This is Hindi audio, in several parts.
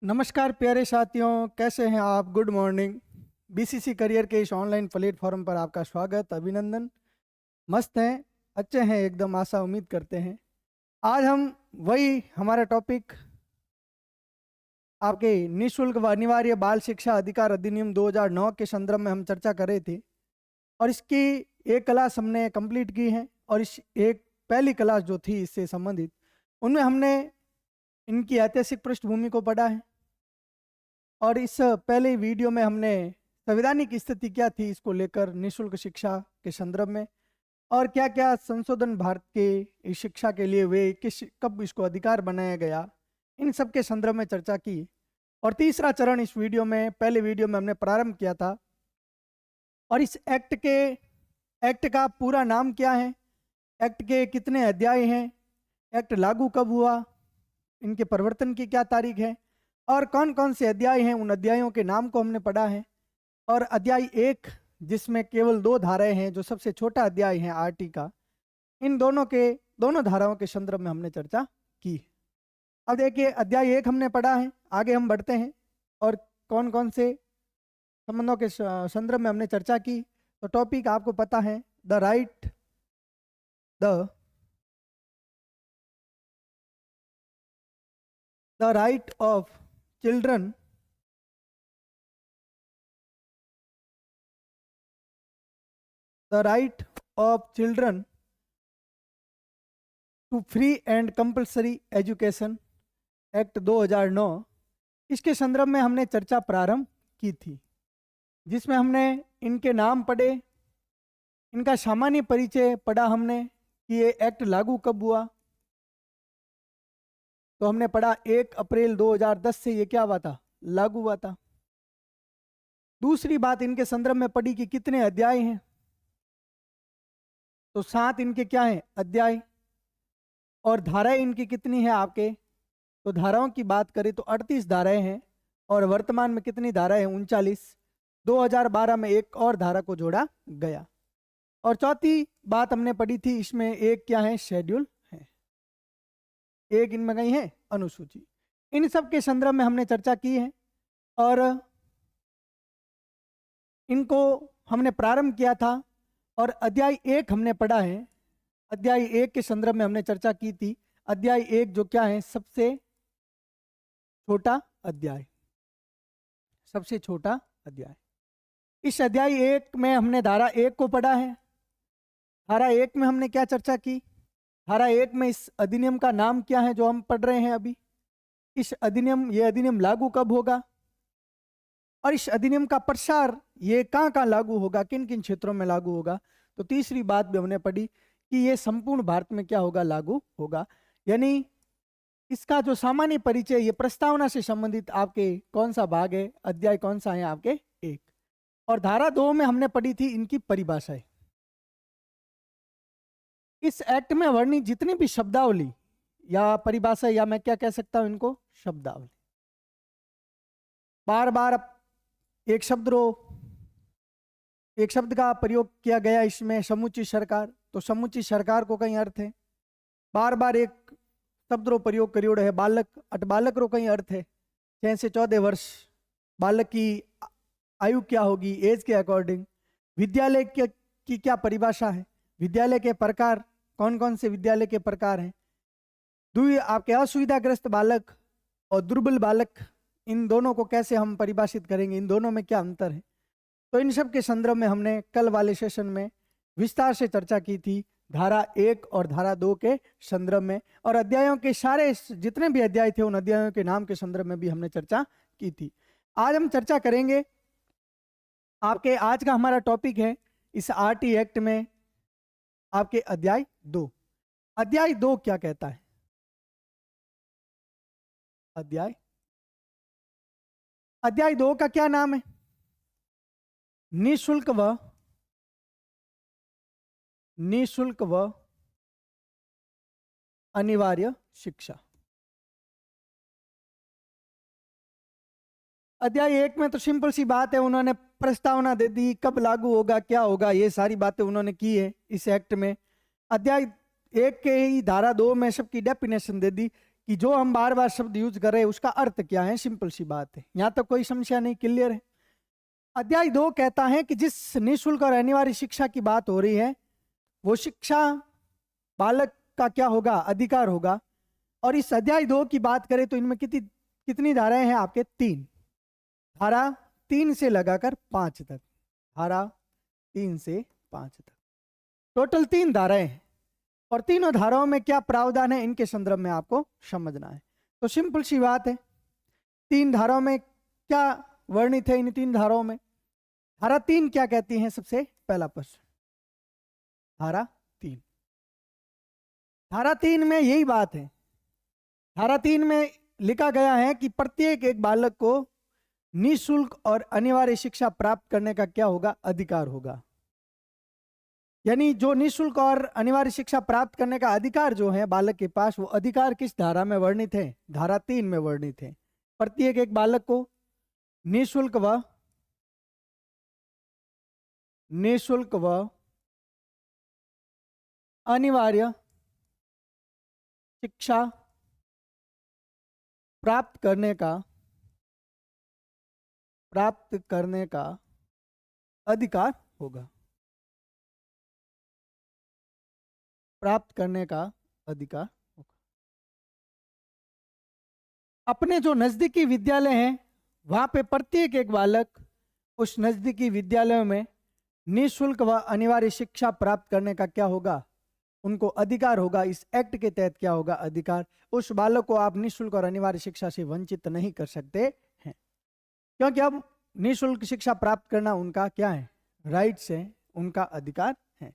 नमस्कार प्यारे साथियों, कैसे हैं आप? Good morning. बीसीसी करियर के इस ऑनलाइन प्लेटफॉर्म पर आपका स्वागत, अभिनंदन। मस्त हैं, अच्छे हैं एकदम, आशा उम्मीद करते हैं। आज हम वही हमारा टॉपिक आपके निःशुल्क व अनिवार्य बाल शिक्षा अधिकार अधिनियम 2009 के संदर्भ में हम चर्चा कर रहे थे और इसकी एक क्लास हमने कंप्लीट की है और इस एक पहली क्लास जो थी इससे संबंधित, उनमें हमने इनकी ऐतिहासिक पृष्ठभूमि को पढ़ा है और इस पहले वीडियो में हमने संवैधानिक स्थिति क्या थी इसको लेकर निःशुल्क शिक्षा के संदर्भ में और क्या क्या संशोधन भारत के इस शिक्षा के लिए हुए, कब इसको अधिकार बनाया गया, इन सब के संदर्भ में चर्चा की। और तीसरा चरण इस वीडियो में, पहले वीडियो में हमने प्रारंभ किया था और इस एक्ट का पूरा नाम क्या है, एक्ट के कितने अध्याय हैं, एक्ट लागू कब हुआ, इनके परिवर्तन की क्या तारीख है और कौन कौन से अध्याय हैं, उन अध्यायों के नाम को हमने पढ़ा है। और अध्याय 1 जिसमें केवल 2 धाराएं हैं, जो सबसे छोटा अध्याय है आरटी का, इन दोनों धाराओं के संदर्भ में हमने चर्चा की। अब देखिए, अध्याय 1 हमने पढ़ा है, आगे हम बढ़ते हैं और कौन कौन से संबंधों के संदर्भ में हमने चर्चा की। तो टॉपिक आपको पता है, the right of children to free and compulsory education act 2009, इसके संदर्भ में हमने चर्चा प्रारंभ की थी, जिसमें हमने इनके नाम पढ़े, इनका सामान्य परिचय पढ़ा हमने कि ये एक्ट लागू कब हुआ। तो हमने पढ़ा 1 अप्रैल 2010 से ये क्या हुआ था, लागू हुआ था। दूसरी बात इनके संदर्भ में पढ़ी कि कितने अध्याय हैं, तो 7 इनके क्या हैं, अध्याय। और धाराएं इनकी कितनी है आपके, तो धाराओं की बात करें तो 38 धाराएं हैं और वर्तमान में कितनी धाराएं हैं, 39। 2012 में एक और धारा को जोड़ा गया। और चौथी बात हमने पढ़ी थी, इसमें एक क्या है, शेड्यूल है, एक इनमें कहीं है अनुसूची। इन सब के संदर्भ में हमने चर्चा की है और इनको हमने प्रारंभ किया था। और अध्याय 1 हमने पढ़ा है, अध्याय 1 के संदर्भ में हमने चर्चा की थी। अध्याय 1 जो क्या है, सबसे छोटा अध्याय, सबसे छोटा अध्याय। इस अध्याय 1 में हमने धारा 1 को पढ़ा है। धारा 1 में हमने क्या चर्चा की, धारा 1 में इस अधिनियम का नाम क्या है जो हम पढ़ रहे हैं अभी, ये अधिनियम लागू कब होगा और इस अधिनियम का प्रसार ये कहाँ लागू होगा, किन किन क्षेत्रों में लागू होगा। तो तीसरी बात भी हमने पढ़ी कि ये संपूर्ण भारत में क्या होगा, लागू होगा। यानी इसका जो सामान्य परिचय, ये प्रस्तावना से संबंधित आपके कौन सा भाग है, अध्याय कौन सा है आपके 1। और धारा 2 में हमने पढ़ी थी इनकी परिभाषाएं। इस एक्ट में वर्णित जितनी भी शब्दावली या परिभाषा, या मैं क्या कह सकता हूं इनको, शब्दावली, बार बार एक शब्द का प्रयोग किया गया इसमें, समुचित सरकार। तो समुचित सरकार को कई अर्थ है, बार बार एक शब्द रो प्रयोग करियो है, बालक बालक रो कई अर्थ है, 6 से 14 वर्ष बालक की आयु क्या होगी, एज के अकॉर्डिंग। विद्यालय की क्या परिभाषा है, विद्यालय के प्रकार, कौन कौन से विद्यालय के प्रकार हैं। आपके असुविधाग्रस्त बालक और दुर्बल बालक, इन दोनों को कैसे हम परिभाषित करेंगे, इन दोनों में क्या अंतर है। तो इन सब के संदर्भ में हमने कल वाले सेशन में विस्तार से चर्चा की थी, धारा 1 और धारा 2 के संदर्भ में। और अध्यायों के सारे जितने भी अध्याय थे, उन अध्यायों के नाम के संदर्भ में भी हमने चर्चा की थी। आज हम चर्चा करेंगे, आपके आज का हमारा टॉपिक है इस आरटी एक्ट में आपके अध्याय 2। अध्याय 2 क्या कहता है, अध्याय 2 का क्या नाम है, निःशुल्क व अनिवार्य शिक्षा। अध्याय 1 में तो सिंपल सी बात है, उन्होंने प्रस्तावना दे दी, कब लागू होगा, क्या होगा, ये सारी बातें उन्होंने की है इस एक्ट में। अध्याय 1 के ही धारा 2 में सबकी डेफिनेशन दे दी कि जो हम बार बार शब्द यूज कर रहे हैं उसका अर्थ क्या है। सिंपल सी बात है, यहाँ तक कोई समस्या नहीं, क्लियर है। अध्याय 2 कहता है कि जिस निःशुल्क और अनिवार्य शिक्षा की बात हो रही है वो शिक्षा बालक का क्या होगा, अधिकार होगा। और इस अध्याय 2 की बात करें तो इनमें कितनी धाराएं हैं आपके, 3 धारा, 3 से लगाकर 5 तक, धारा 3 से 5 तक, टोटल 3 धाराएं हैं। और तीनों धाराओं में क्या प्रावधान है इनके संदर्भ में आपको समझना है। तो सिंपल सी बात है, 3 धाराओं में क्या वर्णित है। इन 3 धाराओं में धारा 3 क्या कहती है, सबसे पहला प्रश्न, धारा 3, धारा 3 में यही बात है। धारा 3 में लिखा गया है कि प्रत्येक एक बालक को निःशुल्क और अनिवार्य शिक्षा प्राप्त करने का क्या होगा, अधिकार होगा। यानी जो निःशुल्क और अनिवार्य शिक्षा प्राप्त करने का अधिकार जो है बालक के पास, वो अधिकार किस धारा में वर्णित है, धारा 3 में वर्णित है। प्रत्येक एक बालक को निःशुल्क व अनिवार्य शिक्षा प्राप्त करने का अधिकार होगा, प्राप्त करने का अधिकार होगा। अपने जो नजदीकी विद्यालय हैं वहां पे प्रत्येक एक बालक उस नजदीकी विद्यालय में निःशुल्क व अनिवार्य शिक्षा प्राप्त करने का क्या होगा, उनको अधिकार होगा। इस एक्ट के तहत क्या होगा, अधिकार। उस बालक को आप निःशुल्क और अनिवार्य शिक्षा से वंचित नहीं कर सकते हैं, क्योंकि अब निःशुल्क शिक्षा प्राप्त करना उनका क्या है, राइट्स है, उनका अधिकार है।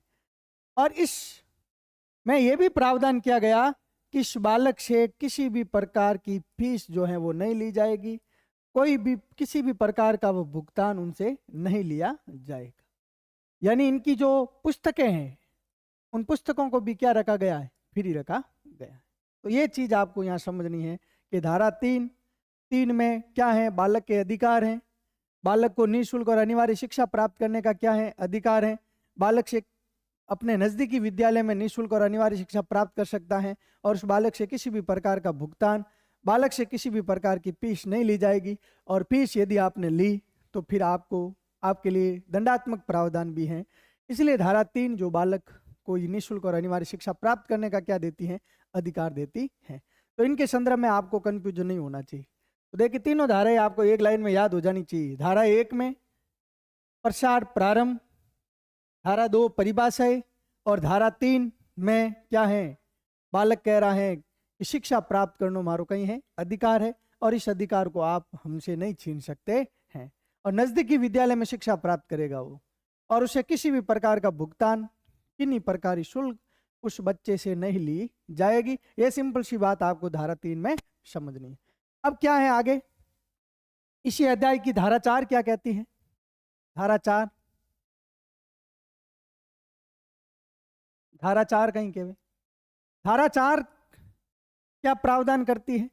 और इस में यह भी प्रावधान किया गया कि इस बालक से किसी भी प्रकार की फीस जो है वो नहीं ली जाएगी, कोई भी किसी भी प्रकार का वो भुगतान उनसे नहीं लिया जाएगा। यानी इनकी जो पुस्तकें हैं उन पुस्तकों को भी क्या रखा गया है, फ्री रखा गया है। तो ये चीज आपको यहाँ समझनी है कि धारा 3 में क्या है, बालक के अधिकार हैं। बालक को निःशुल्क और अनिवार्य शिक्षा प्राप्त करने का क्या है, अधिकार है। बालक से अपने नजदीकी विद्यालय में निःशुल्क और अनिवार्य शिक्षा प्राप्त कर सकता है, और उस बालक से किसी भी प्रकार का भुगतान, बालक से किसी भी प्रकार की फीस नहीं ली जाएगी। और फीस यदि आपने ली तो फिर आपके लिए दंडात्मक प्रावधान भी है। इसलिए धारा 3 जो बालक को निःशुल्क और अनिवार्य शिक्षा प्राप्त करने का क्या देती है, अधिकार देती है। तो इनके संदर्भ में आपको कंफ्यूजन नहीं होना चाहिए। तो देखिए तीनों धाराएं आपको एक लाइन में याद हो जानी चाहिए। धारा 1 में प्रसार प्रारंभ, धारा 2 परिभाषाएं, और धारा 3 में क्या है, बालक कह रहा है कि शिक्षा प्राप्त करना मारो कहीं है, अधिकार है, और इस अधिकार को आप हमसे नहीं छीन सकते हैं। और नजदीकी विद्यालय में शिक्षा प्राप्त करेगा वो, और उसे किसी भी प्रकार का भुगतान, किन्हीं प्रकार की शुल्क उस बच्चे से नहीं ली जाएगी। ये सिंपल सी बात आपको धारा 3 में समझनी है। अब क्या है आगे, इसी अध्याय की धारा 4 क्या कहती है। धारा 4 कहीं के धारा 4 क्या प्रावधान करती है।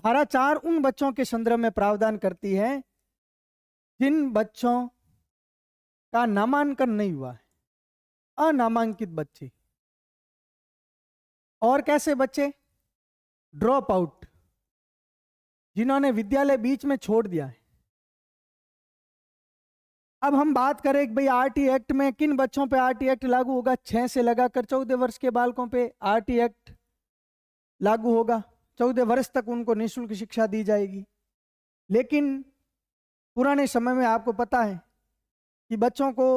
धारा 4 उन बच्चों के संदर्भ में प्रावधान करती है जिन बच्चों का नामांकन नहीं हुआ है, अनामांकित बच्चे। और कैसे बच्चे, ड्रॉप आउट, जिन्होंने विद्यालय बीच में छोड़ दिया है। अब हम बात करें कि भाई आरटी एक्ट में किन बच्चों पे आरटी एक्ट लागू होगा। 6 से लगाकर 14 वर्ष के बालकों पे आरटी एक्ट लागू होगा। 14 वर्ष तक उनको निःशुल्क शिक्षा दी जाएगी। लेकिन पुराने समय में आपको पता है कि बच्चों को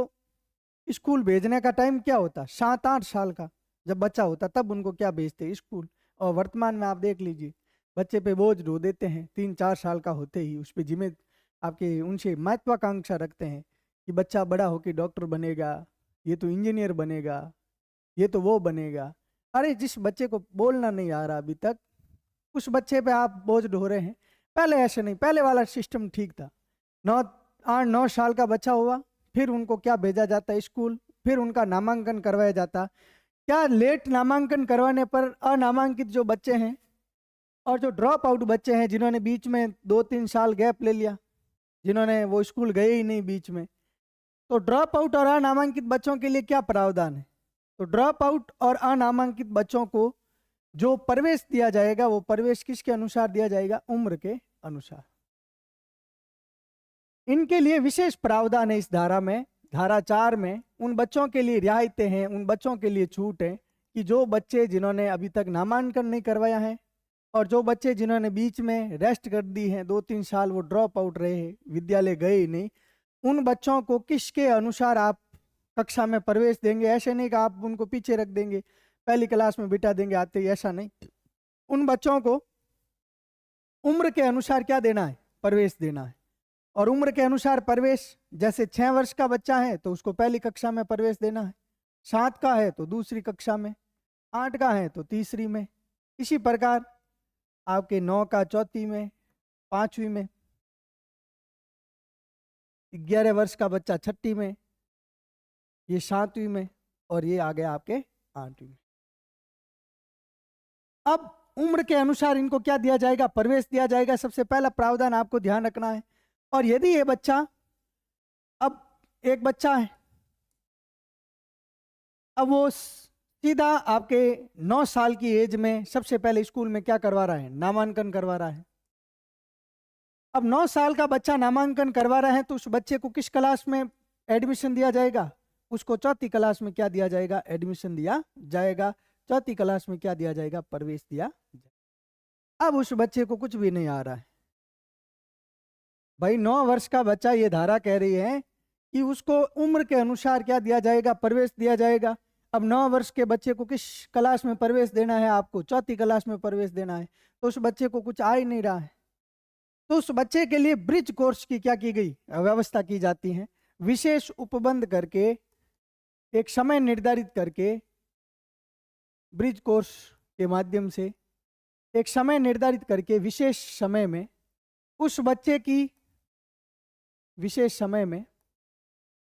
स्कूल भेजने का टाइम क्या होता, 7-8 साल का जब बच्चा होता तब उनको क्या भेजते, स्कूल। और वर्तमान में आप देख लीजिए बच्चे पे बोझ ढो देते हैं, 3-4 साल का होते ही उस पर जिम्मे आपके उनसे महत्वाकांक्षा रखते हैं कि बच्चा बड़ा होकर डॉक्टर बनेगा, ये तो इंजीनियर बनेगा, ये तो वो बनेगा। अरे जिस बच्चे को बोलना नहीं आ रहा अभी तक, उस बच्चे पे आप बोझ ढो रहे हैं। पहले ऐसे नहीं, पहले वाला सिस्टम ठीक था। 8-9 साल का बच्चा हुआ फिर उनको क्या भेजा जाता स्कूल, फिर उनका नामांकन करवाया जाता। क्या लेट नामांकन करवाने पर अनामांकित जो बच्चे हैं और जो ड्रॉप आउट बच्चे हैं, जिन्होंने बीच में 2-3 साल गैप ले लिया, जिन्होंने वो स्कूल गए ही नहीं बीच में, तो ड्रॉप आउट और अनामांकित बच्चों के लिए क्या प्रावधान है। तो ड्रॉप आउट और अनामांकित बच्चों को जो प्रवेश दिया जाएगा वो प्रवेश किसके अनुसार दिया जाएगा? उम्र के अनुसार। इनके लिए विशेष प्रावधान है इस धारा में। धारा 4 में उन बच्चों के लिए रियायतें हैं, उन बच्चों के लिए छूट है कि जो बच्चे जिन्होंने अभी तक नामांकन नहीं करवाया है और जो बच्चे जिन्होंने बीच में रेस्ट कर दी है, 2-3 साल वो ड्रॉप आउट रहे, विद्यालय गए ही नहीं, उन बच्चों को किसके अनुसार आप कक्षा में प्रवेश देंगे? ऐसे नहीं कि आप उनको पीछे रख देंगे, पहली क्लास में बिठा देंगे आते ही, ऐसा नहीं। उन बच्चों को उम्र के अनुसार क्या देना है? प्रवेश देना है। और उम्र के अनुसार प्रवेश, जैसे 6 वर्ष का बच्चा है तो उसको पहली कक्षा में प्रवेश देना है, 7 का है तो दूसरी कक्षा में, 8 का है तो तीसरी में, इसी प्रकार आपके 9 का चौथी में, 5वीं में, 11 वर्ष का बच्चा छठी में, ये 7वीं में, और ये आ गया आपके 8वीं में। अब उम्र के अनुसार इनको क्या दिया जाएगा? प्रवेश दिया जाएगा। सबसे पहला प्रावधान आपको ध्यान रखना है। और यदि ये बच्चा, अब एक बच्चा है, अब वो सीधा आपके 9 साल की एज में सबसे पहले स्कूल में क्या करवा रहा है? नामांकन करवा रहा है। अब 9 साल का बच्चा नामांकन करवा रहा है तो उस बच्चे को किस क्लास में एडमिशन दिया जाएगा? उसको चौथी क्लास में क्या दिया जाएगा? एडमिशन दिया जाएगा। चौथी क्लास में क्या दिया जाएगा? प्रवेश दिया जाएगा। अब उस बच्चे को कुछ भी नहीं आ रहा है भाई, 9 वर्ष का बच्चा, ये धारा कह रही है कि उसको उम्र के अनुसार क्या दिया जाएगा? प्रवेश दिया जाएगा। अब 9 वर्ष के बच्चे को किस क्लास में प्रवेश देना है? आपको चौथी क्लास में प्रवेश देना है। तो उस बच्चे को कुछ आ ही नहीं रहा है, तो उस बच्चे के लिए ब्रिज कोर्स की क्या की गई? व्यवस्था की जाती है। विशेष उपबंध करके, एक समय निर्धारित करके, ब्रिज कोर्स के माध्यम से एक समय निर्धारित करके विशेष समय में उस बच्चे की, विशेष समय में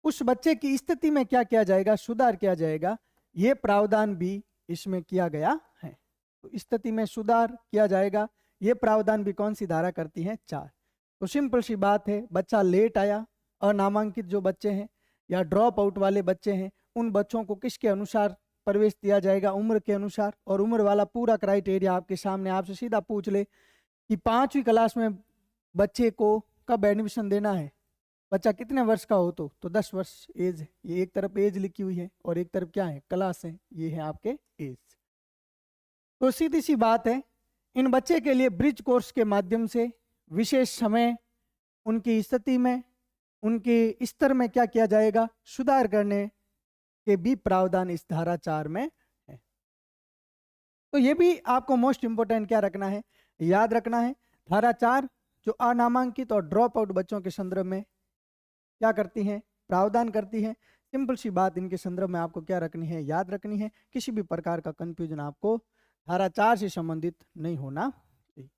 उस बच्चे की स्थिति में क्या किया जाएगा? सुधार किया जाएगा। ये प्रावधान भी इसमें किया गया है। तो स्थिति में सुधार किया जाएगा, ये प्रावधान भी कौन सी धारा करती है? 4। तो सिंपल सी बात है, बच्चा लेट आया, अनामांकित जो बच्चे हैं या ड्रॉप आउट वाले बच्चे हैं, उन बच्चों को किसके अनुसार प्रवेश दिया जाएगा? उम्र के अनुसार। और उम्र वाला पूरा क्राइटेरिया आपके सामने, आपसे सीधा पूछ ले कि 5वीं क्लास में बच्चे को कब एडमिशन देना है, बच्चा कितने वर्ष का हो? तो 10 वर्ष एज है। ये एक तरफ एज लिखी हुई है और एक तरफ क्या है? क्लास है। ये है आपके एज। तो सीधी सी बात है, इन बच्चे के लिए ब्रिज कोर्स के माध्यम से विशेष समय, उनकी स्थिति में, उनके स्तर में क्या किया जाएगा? सुधार करने के भी प्रावधान इस धारा 4 में है। तो ये भी आपको मोस्ट इंपोर्टेंट क्या रखना है? याद रखना है। धारा 4 जो अनामांकित और ड्रॉप आउट बच्चों के संदर्भ में क्या करती हैं? प्रावधान करती है। सिंपल सी बात इनके संदर्भ में आपको क्या रखनी है? याद रखनी है। किसी भी प्रकार का कंफ्यूजन आपको धारा 4 से संबंधित नहीं होना चाहिए।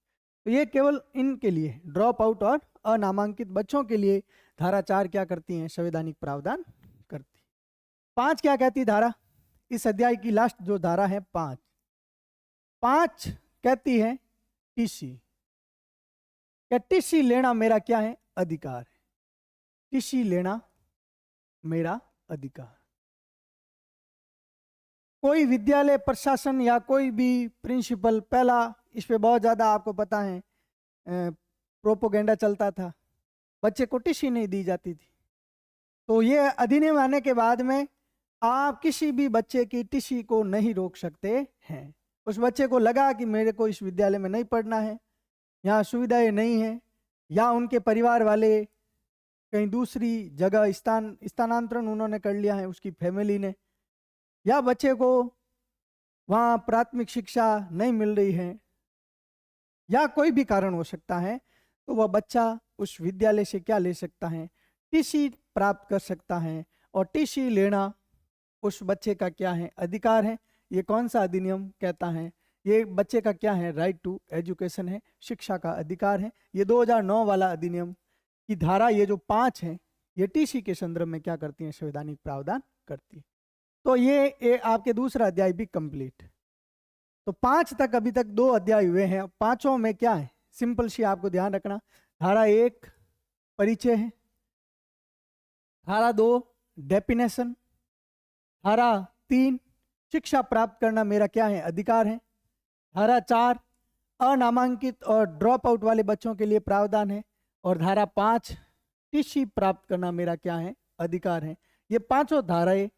तो ये केवल इनके लिए, ड्रॉप आउट और अनामांकित बच्चों के लिए धारा 4 क्या करती हैं? संवैधानिक प्रावधान करती। 5 क्या कहती धारा? इस अध्याय की लास्ट जो धारा है 5 कहती है टीसी। क्या टीसी लेना मेरा क्या है? अधिकार है। टीसी लेना मेरा अधिकार। कोई विद्यालय प्रशासन या कोई भी प्रिंसिपल, पहला इस पे बहुत ज्यादा आपको पता है प्रोपोगेंडा चलता था, बच्चे को टीसी नहीं दी जाती थी। तो ये अधिनियम आने के बाद में आप किसी भी बच्चे की टीसी को नहीं रोक सकते हैं। उस बच्चे को लगा कि मेरे को इस विद्यालय में नहीं पढ़ना है, यहाँ सुविधाएं नहीं है, या उनके परिवार वाले कहीं दूसरी जगह स्थानांतरण उन्होंने कर लिया है, उसकी फैमिली ने, या बच्चे को वहाँ प्राथमिक शिक्षा नहीं मिल रही है, या कोई भी कारण हो सकता है, तो वह बच्चा उस विद्यालय से क्या ले सकता है? टीसी प्राप्त कर सकता है। और टीसी लेना उस बच्चे का क्या है? अधिकार है। ये कौन सा अधिनियम कहता है? ये बच्चे का क्या है? राइट टू एजुकेशन है, शिक्षा का अधिकार है। ये 2009 वाला अधिनियम की धारा, ये जो 5 है, ये टीसी के संदर्भ में क्या करती है? संवैधानिक प्रावधान करती है। तो ये आपके दूसरा अध्याय भी कंप्लीट। तो 5 तक अभी तक 2 अध्याय हुए हैं। 5 में क्या है? सिंपल सी आपको ध्यान रखना, धारा 1 परिचय है, धारा 2 डेफिनेशन, धारा 3 शिक्षा प्राप्त करना मेरा क्या है? अधिकार है, धारा 4 अनामांकित और ड्रॉप आउट वाले बच्चों के लिए प्रावधान है। और धारा 5 टीसी प्राप्त करना मेरा क्या है, अधिकार है। ये पांचों धाराएं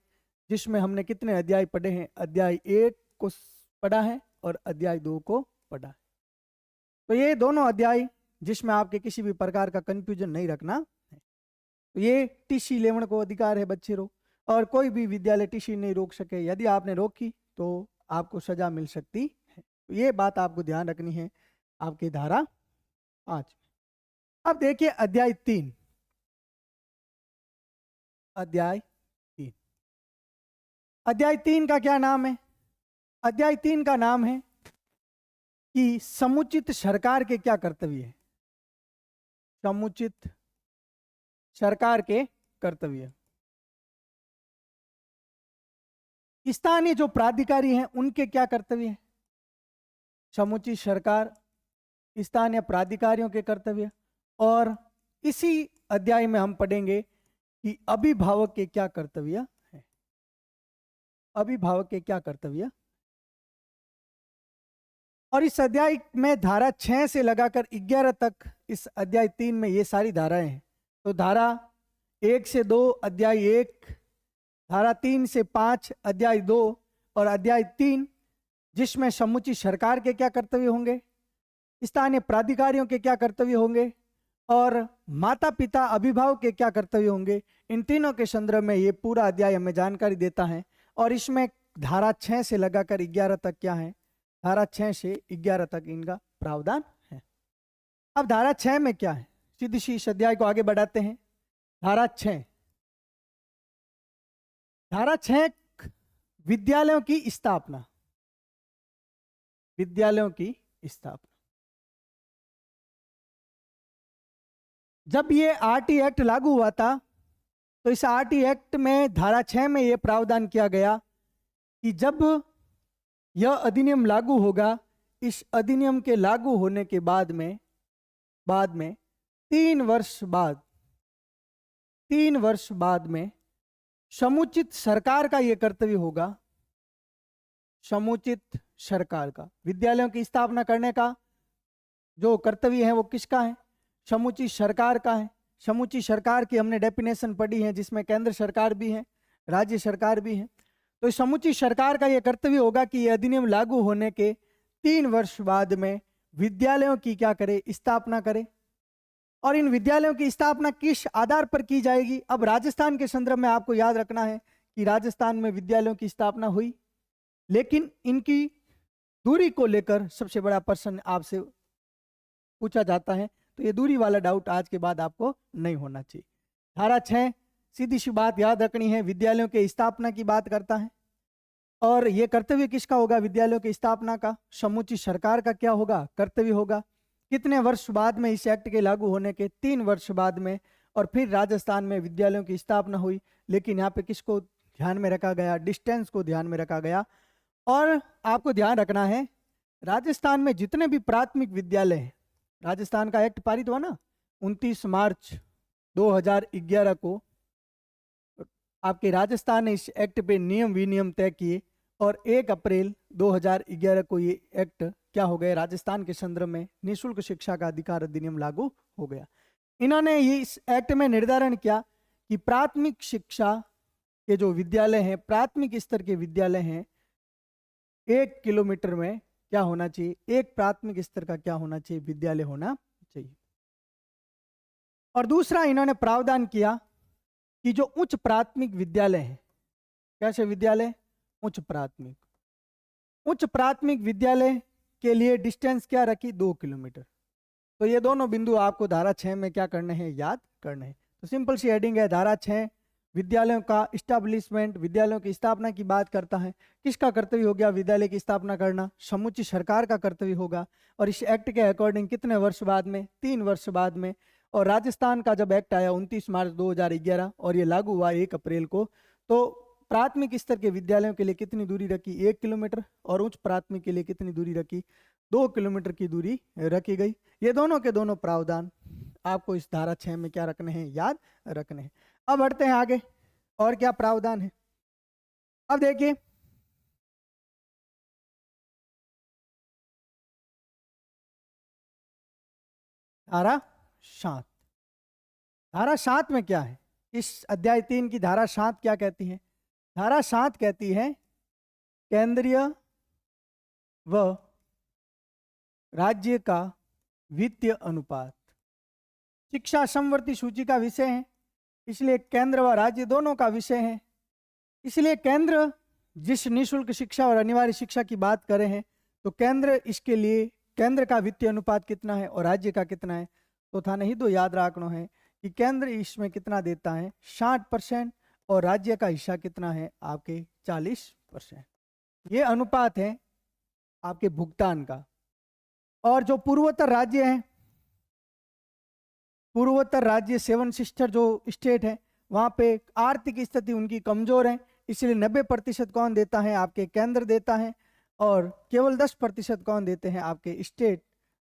जिसमें हमने कितने अध्याय पढ़े हैं, अध्याय 1 को पढ़ा है और अध्याय 2 को पढ़ा है। तो ये दोनों अध्याय जिसमें आपके किसी भी प्रकार का कंफ्यूजन नहीं रखना है। तो ये टीसी लेवन को अधिकार है बच्चे रो, और कोई भी विद्यालय टीसी नहीं रोक सके। यदि आपने रोकी तो आपको सजा मिल सकती है। तो ये बात आपको ध्यान रखनी है आपकी धारा 5। अब देखिए अध्याय 3। अध्याय 3, अध्याय 3 का क्या नाम है? अध्याय 3 का नाम है कि समुचित सरकार के क्या कर्तव्य है। समुचित सरकार के कर्तव्य। स्थानीय जो प्राधिकारी हैं उनके क्या कर्तव्य है। समुचित सरकार, स्थानीय प्राधिकारियों के कर्तव्य। और इसी अध्याय में हम पढ़ेंगे कि अभिभावक के क्या कर्तव्य है। अभिभावक के क्या कर्तव्य। और इस अध्याय में धारा 6 से लगाकर 11 तक इस अध्याय 3 में ये सारी धाराएं हैं। तो धारा 1 से 2 अध्याय 1, धारा 3 से 5 अध्याय 2, और अध्याय 3 जिसमें समुचित सरकार के क्या कर्तव्य होंगे, स्थानीय प्राधिकारियों के क्या कर्तव्य होंगे, और माता पिता अभिभावक के क्या कर्तव्य होंगे। इन तीनों के संदर्भ में ये पूरा अध्याय हमें जानकारी देता है। और इसमें धारा 6 से लगाकर 11 तक क्या है, धारा 6 से 11 तक इनका प्रावधान है। अब धारा 6 में क्या है, सीधी सी इस अध्याय को आगे बढ़ाते हैं। धारा 6, धारा 6 विद्यालयों की स्थापना। विद्यालयों की स्थापना। जब ये आरटी एक्ट लागू हुआ था तो इस आरटी एक्ट में धारा 6 में यह प्रावधान किया गया कि जब यह अधिनियम लागू होगा, इस अधिनियम के लागू होने के बाद में 3 वर्ष बाद में समुचित सरकार का यह कर्तव्य होगा। समुचित सरकार का विद्यालयों की स्थापना करने का जो कर्तव्य है वो किसका है, समुचित सरकार का है। समुचित सरकार की हमने डेफिनेशन पढ़ी है जिसमें केंद्र सरकार भी है, राज्य सरकार भी है। तो समुचित सरकार का यह कर्तव्य होगा कि यह अधिनियम लागू होने के 3 वर्ष बाद में विद्यालयों की क्या करे, स्थापना करे। और इन विद्यालयों की स्थापना किस आधार पर की जाएगी। अब राजस्थान के संदर्भ में आपको याद रखना है कि राजस्थान में विद्यालयों की स्थापना हुई, लेकिन इनकी दूरी को लेकर सबसे बड़ा प्रश्न आपसे पूछा जाता है। तो ये दूरी वाला डाउट आज के बाद आपको नहीं होना चाहिए। धारा 6 सीधी सी बात याद रखनी है, विद्यालयों के स्थापना की बात करता है। और ये कर्तव्य किसका होगा, विद्यालयों की स्थापना का। समुचित सरकार का क्या होगा, कर्तव्य होगा। कितने वर्ष बाद में, इस एक्ट के लागू होने के 3 वर्ष बाद में। और फिर राजस्थान में विद्यालयों की स्थापना हुई, लेकिन यहाँ पे किसको ध्यान में रखा गया, डिस्टेंस को ध्यान में रखा गया। और आपको ध्यान रखना है राजस्थान में जितने भी प्राथमिक विद्यालय हैं, राजस्थान का एक्ट पारित हुआ ना 29 मार्च 2011 को, आपके राजस्थान ने इस एक्ट पे नियम विनियम तय किए। और 1 अप्रैल 2011 को ये एक्ट क्या हो गया, राजस्थान के संदर्भ में निःशुल्क शिक्षा का अधिकार अधिनियम लागू हो गया। इन्होंने ये इस एक्ट में निर्धारण किया कि प्राथमिक शिक्षा के जो विद्यालय हैं, प्राथमिक स्तर के विद्यालय हैं, 1 किलोमीटर में क्या होना चाहिए, एक प्राथमिक स्तर का क्या होना चाहिए, विद्यालय होना चाहिए। और दूसरा इन्होंने प्रावधान किया कि जो उच्च प्राथमिक विद्यालय है, कैसे विद्यालय, उच्च प्राथमिक विद्यालय के लिए डिस्टेंस क्या रखी, 2 किलोमीटर। तो ये दोनों बिंदु आपको धारा 6 में क्या करने हैं, याद करने हैं। तो सिंपल सी हेडिंग है, धारा 6 विद्यालयों का इस्टेब्लिशमेंट, विद्यालयों की स्थापना की बात करता है। किसका कर्तव्य हो गया, विद्यालय की स्थापना करना, समुचित सरकार का कर्तव्य होगा। और इस एक्ट के अकॉर्डिंग कितने वर्ष बाद में, 3 वर्ष बाद में। और राजस्थान का जब एक्ट आया 29 मार्च 2011 और ये लागू हुआ 1 अप्रैल को, तो प्राथमिक स्तर के विद्यालयों के लिए कितनी दूरी रखी, 1 किलोमीटर, और उच्च प्राथमिक के लिए कितनी दूरी रखी, 2 किलोमीटर की दूरी रखी गई। ये दोनों के दोनों प्रावधान आपको इस धारा 6 में क्या रखने हैं, याद रखने हैं। अब बढ़ते हैं आगे, और क्या प्रावधान है। अब देखिए धारा 7। धारा 7 में क्या है? इस अध्याय 3 की धारा 7 क्या कहती है? धारा 7 कहती है केंद्रीय व राज्य का वित्तीय अनुपात शिक्षा समवर्ती सूची का विषय है, इसलिए केंद्र व राज्य दोनों का विषय है। इसलिए केंद्र जिस निःशुल्क शिक्षा और अनिवार्य शिक्षा की बात कर रहे हैं, तो केंद्र इसके लिए केंद्र का वित्तीय अनुपात कितना है और राज्य का कितना है, तो था नहीं तो याद रखना है कि केंद्र इसमें कितना देता है 60% और राज्य का हिस्सा कितना है आपके 40%। ये अनुपात है आपके भुगतान का। और जो पूर्वोत्तर राज्य हैं, पूर्वोत्तर राज्य 7 सिस्टर जो स्टेट है, वहाँ पे आर्थिक स्थिति उनकी कमजोर है, इसलिए 90% कौन देता है? आपके केंद्र देता है और केवल 10% कौन देते हैं? आपके स्टेट।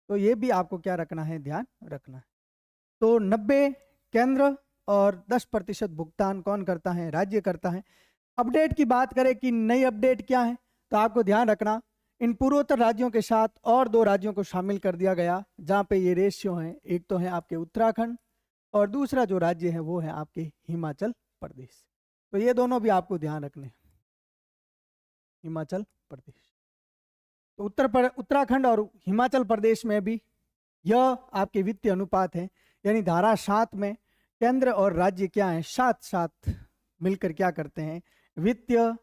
तो ये भी आपको क्या रखना है? ध्यान रखना है। तो 90 केंद्र और 10% भुगतान कौन करता है? राज्य करता है। अपडेट की बात करें कि नई अपडेट क्या है, तो आपको ध्यान रखना इन पूर्वोत्तर राज्यों के साथ और 2 राज्यों को शामिल कर दिया गया, जहाँ पे ये रेशियो है। एक तो है आपके उत्तराखंड और दूसरा जो राज्य है वो है आपके हिमाचल प्रदेश। तो ये दोनों भी आपको ध्यान रखने, हिमाचल प्रदेश। तो उत्तराखंड और हिमाचल प्रदेश में भी यह आपके वित्तीय अनुपात है, यानी धारा 7 में केंद्र और राज्य क्या है? साथ साथ मिलकर क्या करते हैं? वित्तीय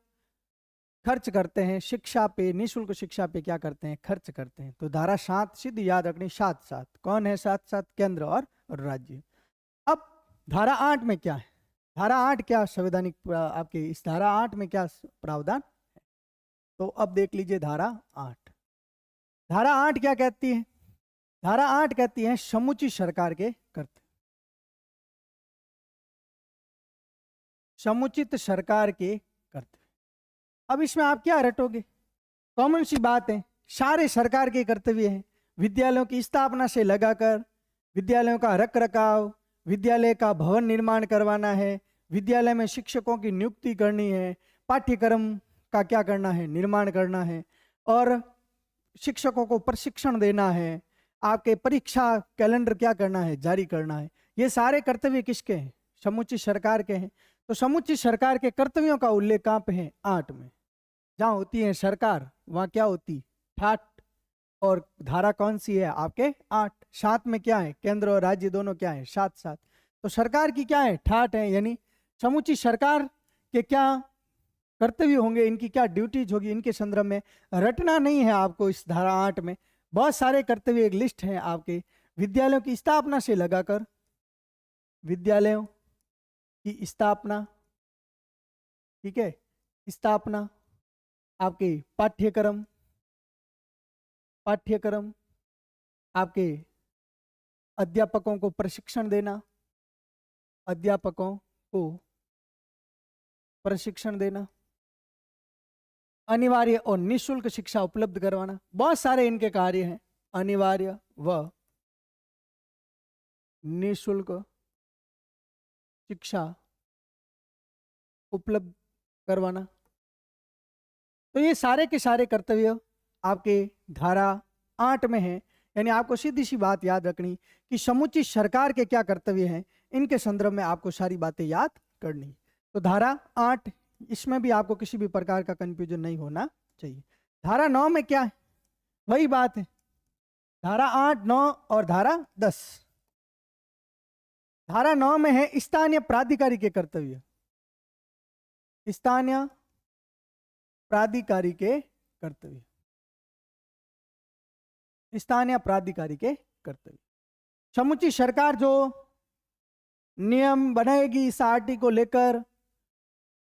खर्च करते हैं शिक्षा पे, निःशुल्क शिक्षा पे क्या करते हैं? खर्च करते हैं। तो धारा 7 सिद्ध याद रखनी, साथ साथ कौन है? साथ साथ केंद्र और राज्य। अब धारा 8 में क्या है? धारा 8 क्या संवैधानिक आपके इस धारा 8 में क्या प्रावधान है? तो अब देख लीजिए धारा 8। धारा 8 क्या कहती है? धारा 8 कहती है समुचित सरकार के कर्तव्य। समुचित सरकार के कर्तव्य। अब इसमें आप क्या रटोगे? कॉमन सी बात है, सारे सरकार के कर्तव्य हैं। विद्यालयों की स्थापना से लगाकर विद्यालयों का रख रखाव, विद्यालय का भवन निर्माण करवाना है, विद्यालय में शिक्षकों की नियुक्ति करनी है, पाठ्यक्रम का क्या करना है? निर्माण करना है, और शिक्षकों को प्रशिक्षण देना है, आपके परीक्षा कैलेंडर क्या करना है? जारी करना है। ये सारे कर्तव्य किसके हैं? समुचित सरकार के हैं। तो समुचित सरकार के कर्तव्यों का उल्लेख कहाँ पे है? 8 में। जहाँ होती है सरकार वहाँ क्या होती? ठाट। और धारा कौन सी है? आपके 8। 7 में क्या है? केंद्र और राज्य दोनों क्या है? साथ साथ। तो सरकार की क्या है? ठाट है। यानी समुचित सरकार के क्या कर्तव्य होंगे, इनकी क्या ड्यूटीज होगी, इनके संदर्भ में रटना नहीं है आपको। इस धारा 8 में बहुत सारे कर्तव्य, एक लिस्ट है आपके। विद्यालयों की स्थापना से लगाकर, विद्यालयों की स्थापना, ठीक है, स्थापना, आपके पाठ्यक्रम आपके अध्यापकों को प्रशिक्षण देना, अध्यापकों को प्रशिक्षण देना, अनिवार्य और निःशुल्क शिक्षा उपलब्ध करवाना। बहुत सारे इनके कार्य हैं। अनिवार्य व निःशुल्क शिक्षा उपलब्ध करवाना। तो ये सारे के सारे कर्तव्य आपके धारा 8 में है। यानी आपको सीधी सी बात याद रखनी कि समुचित सरकार के क्या कर्तव्य हैं, इनके संदर्भ में आपको सारी बातें याद करनी। तो धारा 8, इसमें भी आपको किसी भी प्रकार का कंफ्यूजन नहीं होना चाहिए। धारा 9 में क्या है? वही बात है। धारा 8, 9 और धारा 10। धारा 9 में है स्थानीय प्राधिकारी के कर्तव्य। स्थानीय प्राधिकारी के कर्तव्य। स्थानीय प्राधिकारी के कर्तव्य। समुचित सरकार जो नियम बनाएगी इस आरटी को लेकर,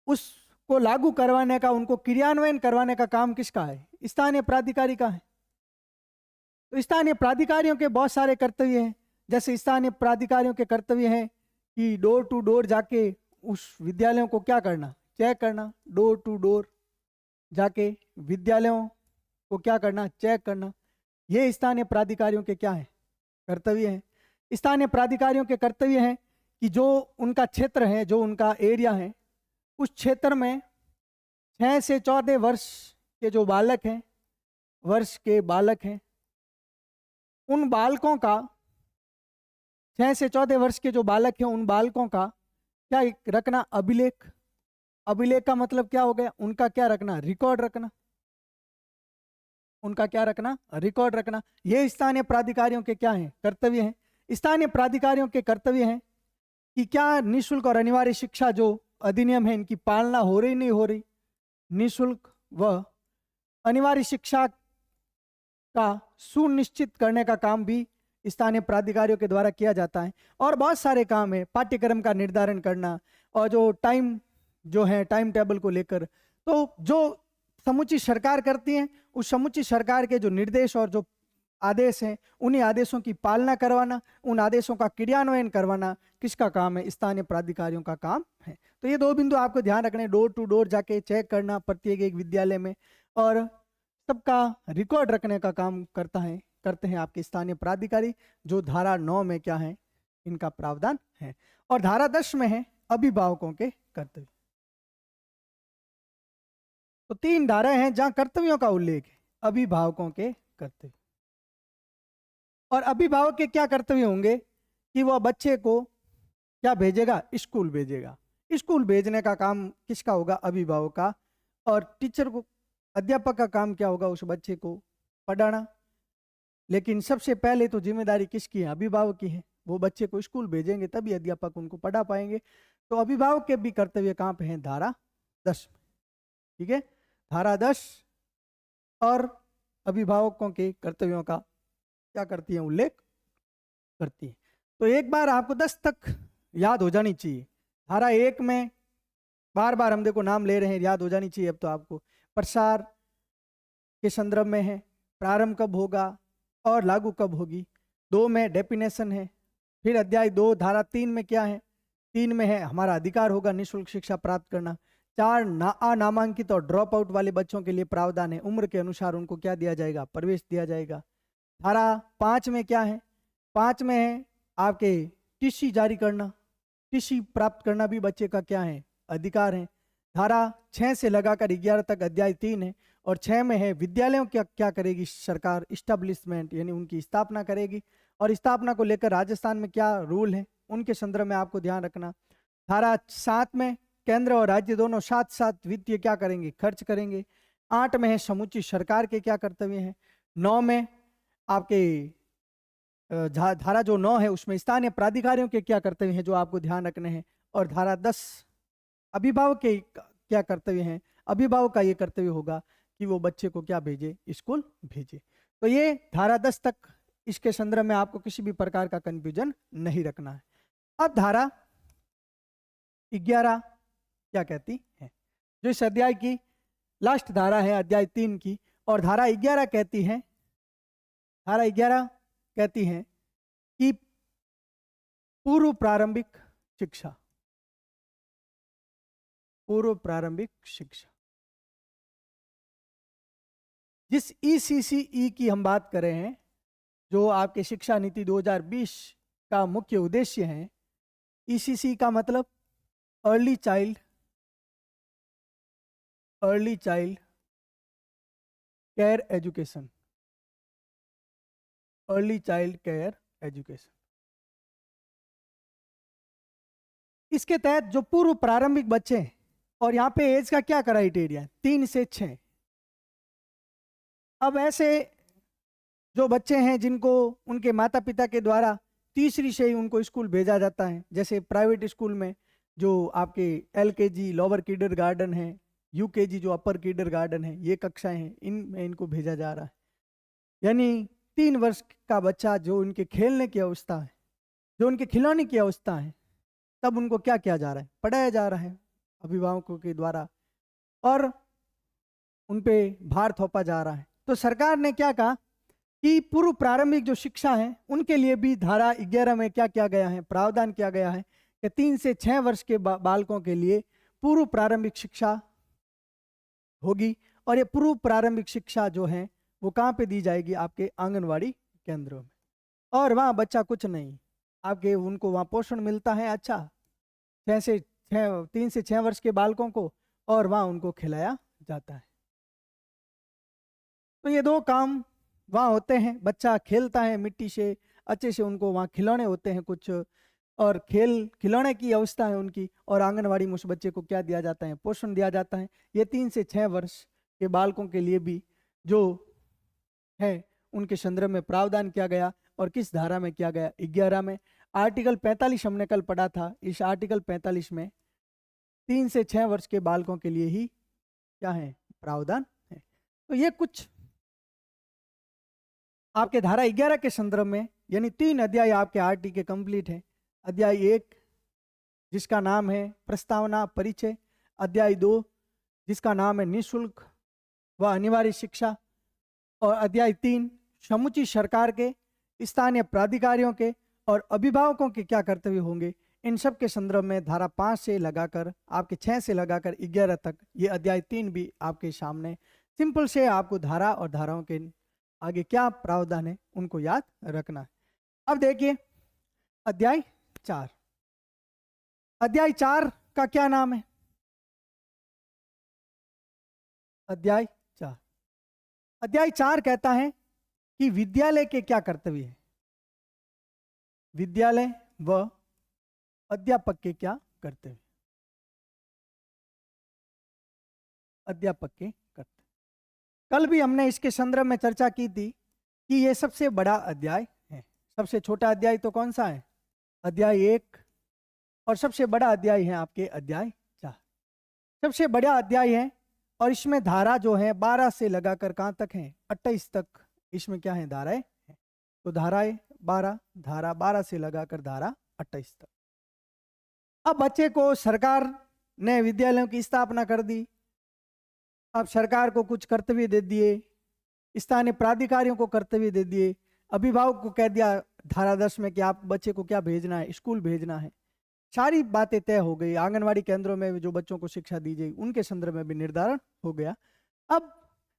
उसको लागू करवाने का, उनको क्रियान्वयन करवाने का काम किसका है? स्थानीय प्राधिकारी का है। तो स्थानीय प्राधिकारियों के बहुत सारे कर्तव्य हैं। जैसे स्थानीय प्राधिकारियों के कर्तव्य हैं कि डोर टू डोर जाके उस विद्यालयों को क्या करना? चेक करना। डोर टू डोर जाके विद्यालयों को क्या करना? चेक करना। ये स्थानीय प्राधिकारियों के क्या है? कर्तव्य हैं। स्थानीय प्राधिकारियों के कर्तव्य हैं कि जो उनका क्षेत्र है, जो उनका एरिया है, उस क्षेत्र में 6 से 14 वर्ष के जो बालक हैं, उन बालकों का 6 से 14 वर्ष के जो बालक हैं उन बालकों का क्या रखना, अभिलेख। अभिलेख का मतलब क्या हो गया, उनका क्या रखना, रिकॉर्ड रखना। उनका क्या रखना, रिकॉर्ड रखना। ये स्थानीय प्राधिकारियों के क्या हैं, कर्तव्य हैं। स्थानीय प्राधिकारियों के कर्तव्य हैं कि क्या निःशुल्क और अनिवार्य शिक्षा जो अधिनियम है इनकी पालना हो रही नहीं हो रही। निःशुल्क व अनिवार्य शिक्षा का सुनिश्चित करने का काम भी स्थानीय प्राधिकारियों के द्वारा किया जाता है। और बहुत सारे काम है, पाठ्यक्रम का निर्धारण करना और जो टाइम जो है टाइम टेबल को लेकर, तो जो समूची सरकार करती है उस समूची सरकार के जो निर्देश और जो आदेश हैं उन्हीं आदेशों की पालना करवाना, उन आदेशों का क्रियान्वयन करवाना किसका काम है, स्थानीय प्राधिकारियों का काम है। तो ये 2 बिंदु आपको ध्यान रखने, डोर टू डोर जाके चेक करना प्रत्येक एक विद्यालय में, और सबका रिकॉर्ड रखने का काम करते हैं आपके स्थानीय प्राधिकारी, जो धारा 9 में क्या है इनका प्रावधान है। और धारा 10 में है अभिभावकों के कर्तव्य। तो 3 धाराएं हैं जहां कर्तव्यों का उल्लेख है, अभिभावकों के कर्तव्य। और अभिभावक के क्या कर्तव्य होंगे कि वह बच्चे को क्या भेजेगा, स्कूल भेजेगा। स्कूल भेजने का काम किसका होगा, अभिभावक का। और टीचर को, अध्यापक का काम क्या होगा, उस बच्चे को पढ़ाना। लेकिन सबसे पहले तो जिम्मेदारी किसकी है, अभिभावक की है। वो बच्चे को स्कूल भेजेंगे तभी अध्यापक उनको पढ़ा पाएंगे। तो अभिभावक के भी कर्तव्य कहाँ पे हैं, धारा 10 में। ठीक है, धारा 10 और अभिभावकों के कर्तव्यों का क्या करती है, उल्लेख करती है। तो एक बार आपको 10 तक याद हो जानी चाहिए। धारा 1 में बार बार हम देखो नाम ले रहे हैं, याद हो जानी चाहिए अब तो आपको। प्रसार के संदर्भ में है, प्रारंभ कब होगा और लागू कब होगी। 2 में डेफिनेशन है। फिर अध्याय 2 धारा 3 में क्या है, 3 में है हमारा अधिकार होगा निःशुल्क शिक्षा प्राप्त करना। 4 अनामांकित और ड्रॉप आउट वाले बच्चों के लिए प्रावधान है, उम्र के अनुसार उनको क्या दिया जाएगा, प्रवेश दिया जाएगा। धारा 5 में क्या है, 5 में है आपके टीसी जारी करना, टीसी प्राप्त करना भी बच्चे का क्या है, अधिकार है। धारा 6 से लगाकर 11 तक अध्याय 3 है। और 6 में है विद्यालयों क्या करेगी सरकार, इस्टेब्लिशमेंट यानी उनकी स्थापना करेगी। और स्थापना को लेकर राजस्थान में क्या रूल है उनके संदर्भ में आपको ध्यान रखना। धारा 7 में केंद्र और राज्य दोनों साथ साथ वित्तीय क्या करेंगे, खर्च करेंगे। 8 में है समूची सरकार के क्या कर्तव्य हैं। 9 में आपके धारा जो 9 है उसमें स्थानीय प्राधिकारियों के क्या कर्तव्य हैं जो आपको ध्यान रखने हैं। और धारा 10 अभिभावक के क्या कर्तव्य हैं। अभिभावक का ये कर्तव्य होगा कि वो बच्चे को क्या भेजे, स्कूल भेजे। तो ये धारा 10 तक, इसके संदर्भ में आपको किसी भी प्रकार का कंफ्यूजन नहीं रखना है। अब धारा 11 क्या कहती है, जो इस अध्याय की लास्ट धारा है, अध्याय 3 की। और धारा 11 कहती है, धारा 11 कहती है कि पूर्व प्रारंभिक शिक्षा, पूर्व प्रारंभिक शिक्षा, जिस ECCE की हम बात कर रहे हैं, जो आपके शिक्षा नीति 2020 का मुख्य उद्देश्य है। ECCE का मतलब early child care education, early child care education. इसके तहत जो पूर्व प्रारंभिक बच्चे हैं, और यहाँ पे एज का क्या क्राइटेरिया है, 3 से 6। अब ऐसे जो बच्चे हैं जिनको उनके माता पिता के द्वारा तीसरी से ही उनको स्कूल भेजा जाता है, जैसे प्राइवेट स्कूल में जो आपके LKG लोअर किंडर गार्डन है, UKG जो अपर किंडर गार्डन है, ये कक्षाएं हैं, इनमें इनको भेजा जा रहा है। यानी 3 वर्ष का बच्चा जो उनके खेलने की अवस्था है, जो उनके खिलौने की अवस्था है, तब उनको क्या किया जा रहा है, पढ़ाया जा रहा है अभिभावकों के द्वारा, और उन पे भार थोपा जा रहा है। तो सरकार ने क्या कहा कि पूर्व प्रारंभिक जो शिक्षा है उनके लिए भी धारा 11 में क्या किया गया है, प्रावधान किया गया है कि 3 से 6 वर्ष के बालकों के लिए पूर्व प्रारंभिक शिक्षा होगी। और ये पूर्व प्रारंभिक शिक्षा जो है वो कहाँ पे दी जाएगी, आपके आंगनवाड़ी केंद्रों में। और वहाँ बच्चा कुछ नहीं, आपके उनको वहाँ पोषण मिलता है अच्छा, 3 से 6 वर्ष के बालकों को, और वहाँ उनको खिलाया जाता है। तो ये 2 काम वहाँ होते हैं, बच्चा खेलता है मिट्टी से, अच्छे से उनको वहाँ खिलौने होते हैं कुछ, और खिलौने की अवस्था है उनकी, और आंगनवाड़ी में उस बच्चे को क्या दिया जाता है, पोषण दिया जाता है। ये 3 से 6 वर्ष के बालकों के लिए भी जो है उनके संदर्भ में प्रावधान किया गया। और किस धारा में किया गया, 11 में। आर्टिकल 45 हमने कल पढ़ा था। इस आर्टिकल 45 में 3 से 6 वर्ष के बालकों के लिए ही क्या है, प्रावधान है। तो ये कुछ आपके धारा 11 के संदर्भ में, यानी 3 अध्याय आपके आरटी के कंप्लीट है। अध्याय 1 जिसका नाम है प्रस्तावना परिचय, अध्याय 2 जिसका नाम है निःशुल्क व अनिवार्य शिक्षा, और अध्याय 3 समूची सरकार के, स्थानीय प्राधिकारियों के और अभिभावकों के क्या कर्तव्य होंगे, इन सब के संदर्भ में धारा 5 से लगाकर आपके 6 से लगाकर 11 तक ये अध्याय 3 भी आपके सामने। सिंपल से आपको धारा और धाराओं के आगे क्या प्रावधान है उनको याद रखना है। अब देखिए अध्याय 4। अध्याय 4 का क्या नाम है, अध्याय 4। अध्याय 4 कहता है कि विद्यालय के क्या कर्तव्य है, विद्यालय व अध्यापक के क्या कर्तव्य, अध्यापक के कर्तव्य। कल भी हमने इसके संदर्भ में चर्चा की थी कि यह सबसे बड़ा अध्याय है। सबसे छोटा अध्याय तो कौन सा है, अध्याय 1, और सबसे बड़ा अध्याय है आपके अध्याय 4। सबसे बड़ा अध्याय है और इसमें धारा जो है 12 से लगाकर कहां तक है, 28 तक इसमें क्या है, धाराएं हैं। तो धाराएं 12, धारा 12 से लगाकर धारा 28 तक। अब बच्चे को सरकार ने विद्यालयों की स्थापना कर दी, अब सरकार को कुछ कर्तव्य दे दिए, स्थानीय प्राधिकारियों को कर्तव्य दे दिए, अभिभावक को कह दिया धारा 10 में कि आप बच्चे को क्या भेजना है, स्कूल भेजना है। सारी बातें तय हो गई। आंगनवाड़ी केंद्रों में जो बच्चों को शिक्षा दी जाए उनके संदर्भ में भी निर्धारण हो गया। अब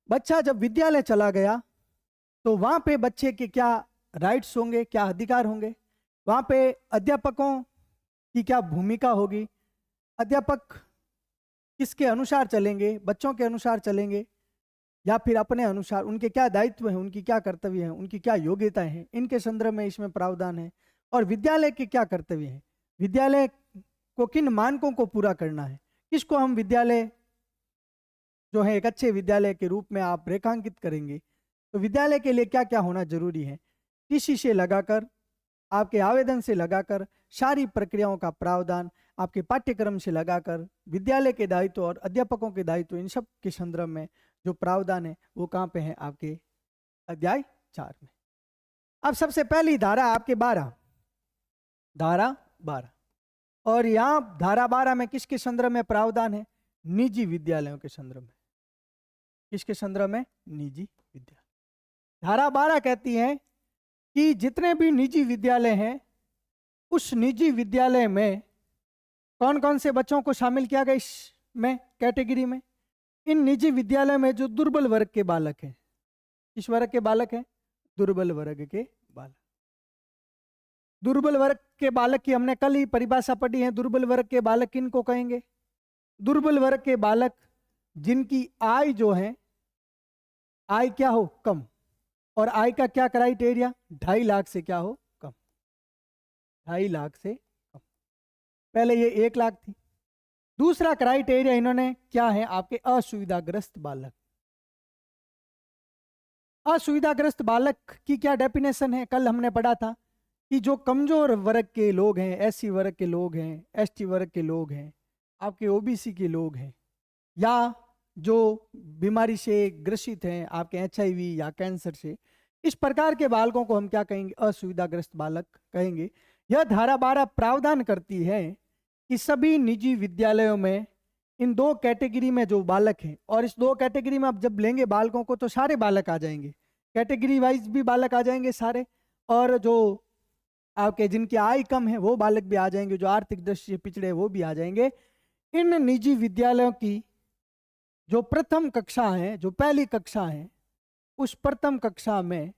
बच्चा जब विद्यालय चला गया तो वहां पे बच्चे के क्या राइट्स होंगे, क्या अधिकार होंगे, वहां पे अध्यापकों की क्या भूमिका होगी, अध्यापक किसके अनुसार चलेंगे, बच्चों के अनुसार चलेंगे या फिर अपने अनुसार, उनके क्या दायित्व हैं, उनकी क्या कर्तव्य हैं, उनकी क्या योग्यताएं हैं, इनके संदर्भ में इसमें प्रावधान है। और विद्यालय के क्या कर्तव्य हैं, विद्यालय को किन मानकों को पूरा करना है, किसको हम विद्यालय जो है एक अच्छे विद्यालय के रूप में आप रेखांकित करेंगे। तो विद्यालय के लिए क्या क्या होना जरूरी है, टीसी से लगाकर आपके आवेदन से लगाकर सारी प्रक्रियाओं का प्रावधान, आपके पाठ्यक्रम से लगाकर विद्यालय के दायित्व और अध्यापकों के दायित्व, इन सब के संदर्भ में जो प्रावधान है वो कहाँ पे है, आपके अध्याय 4 में। अब सबसे पहली धारा आपके 12, धारा 12, और यहाँ धारा 12 में किसके संदर्भ में प्रावधान है, निजी विद्यालयों के संदर्भ में। किसके संदर्भ में, निजी विद्यालय। धारा 12 कहती है कि जितने भी निजी विद्यालय हैं उस निजी विद्यालय में कौन कौन से बच्चों को शामिल किया गया इसमें कैटेगरी में, इन निजी विद्यालय में जो दुर्बल वर्ग के बालक हैं, किस वर्ग के बालक हैं, दुर्बल वर्ग के बालक। दुर्बल वर्ग के बालक की हमने कल ही परिभाषा पढ़ी है। दुर्बल वर्ग के बालक किनको कहेंगे, दुर्बल वर्ग के बालक जिनकी आय जो है, आय क्या हो, कम, और आय का क्या क्राइटेरिया, 2.5 लाख से क्या हो, कम, 2.5 लाख से कम। पहले ये 1 लाख थी। दूसरा क्राइटेरिया इन्होंने क्या है, आपके असुविधाग्रस्त बालक। असुविधाग्रस्त बालक की क्या डेफिनेशन है, कल हमने पढ़ा था कि जो कमजोर वर्ग के लोग हैं, एससी वर्ग के लोग हैं, एसटी वर्ग के लोग हैं, आपके ओबीसी के लोग हैं, या जो बीमारी से ग्रसित हैं, आपके एचआईवी या कैंसर से, इस प्रकार के बालकों को हम क्या कहेंगे, असुविधाग्रस्त बालक कहेंगे। यह धारा 12 प्रावधान करती है कि सभी निजी विद्यालयों में इन 2 कैटेगरी में जो बालक हैं, और इस 2 कैटेगरी में आप जब लेंगे बालकों को तो सारे बालक आ जाएंगे, कैटेगरी वाइज भी बालक आ जाएंगे सारे, और जो आपके जिनकी आय कम है वो बालक भी आ जाएंगे, जो आर्थिक दृष्टि से पिछड़े वो भी आ जाएंगे। इन निजी विद्यालयों की जो प्रथम कक्षा है, जो पहली कक्षा है, उस प्रथम कक्षा में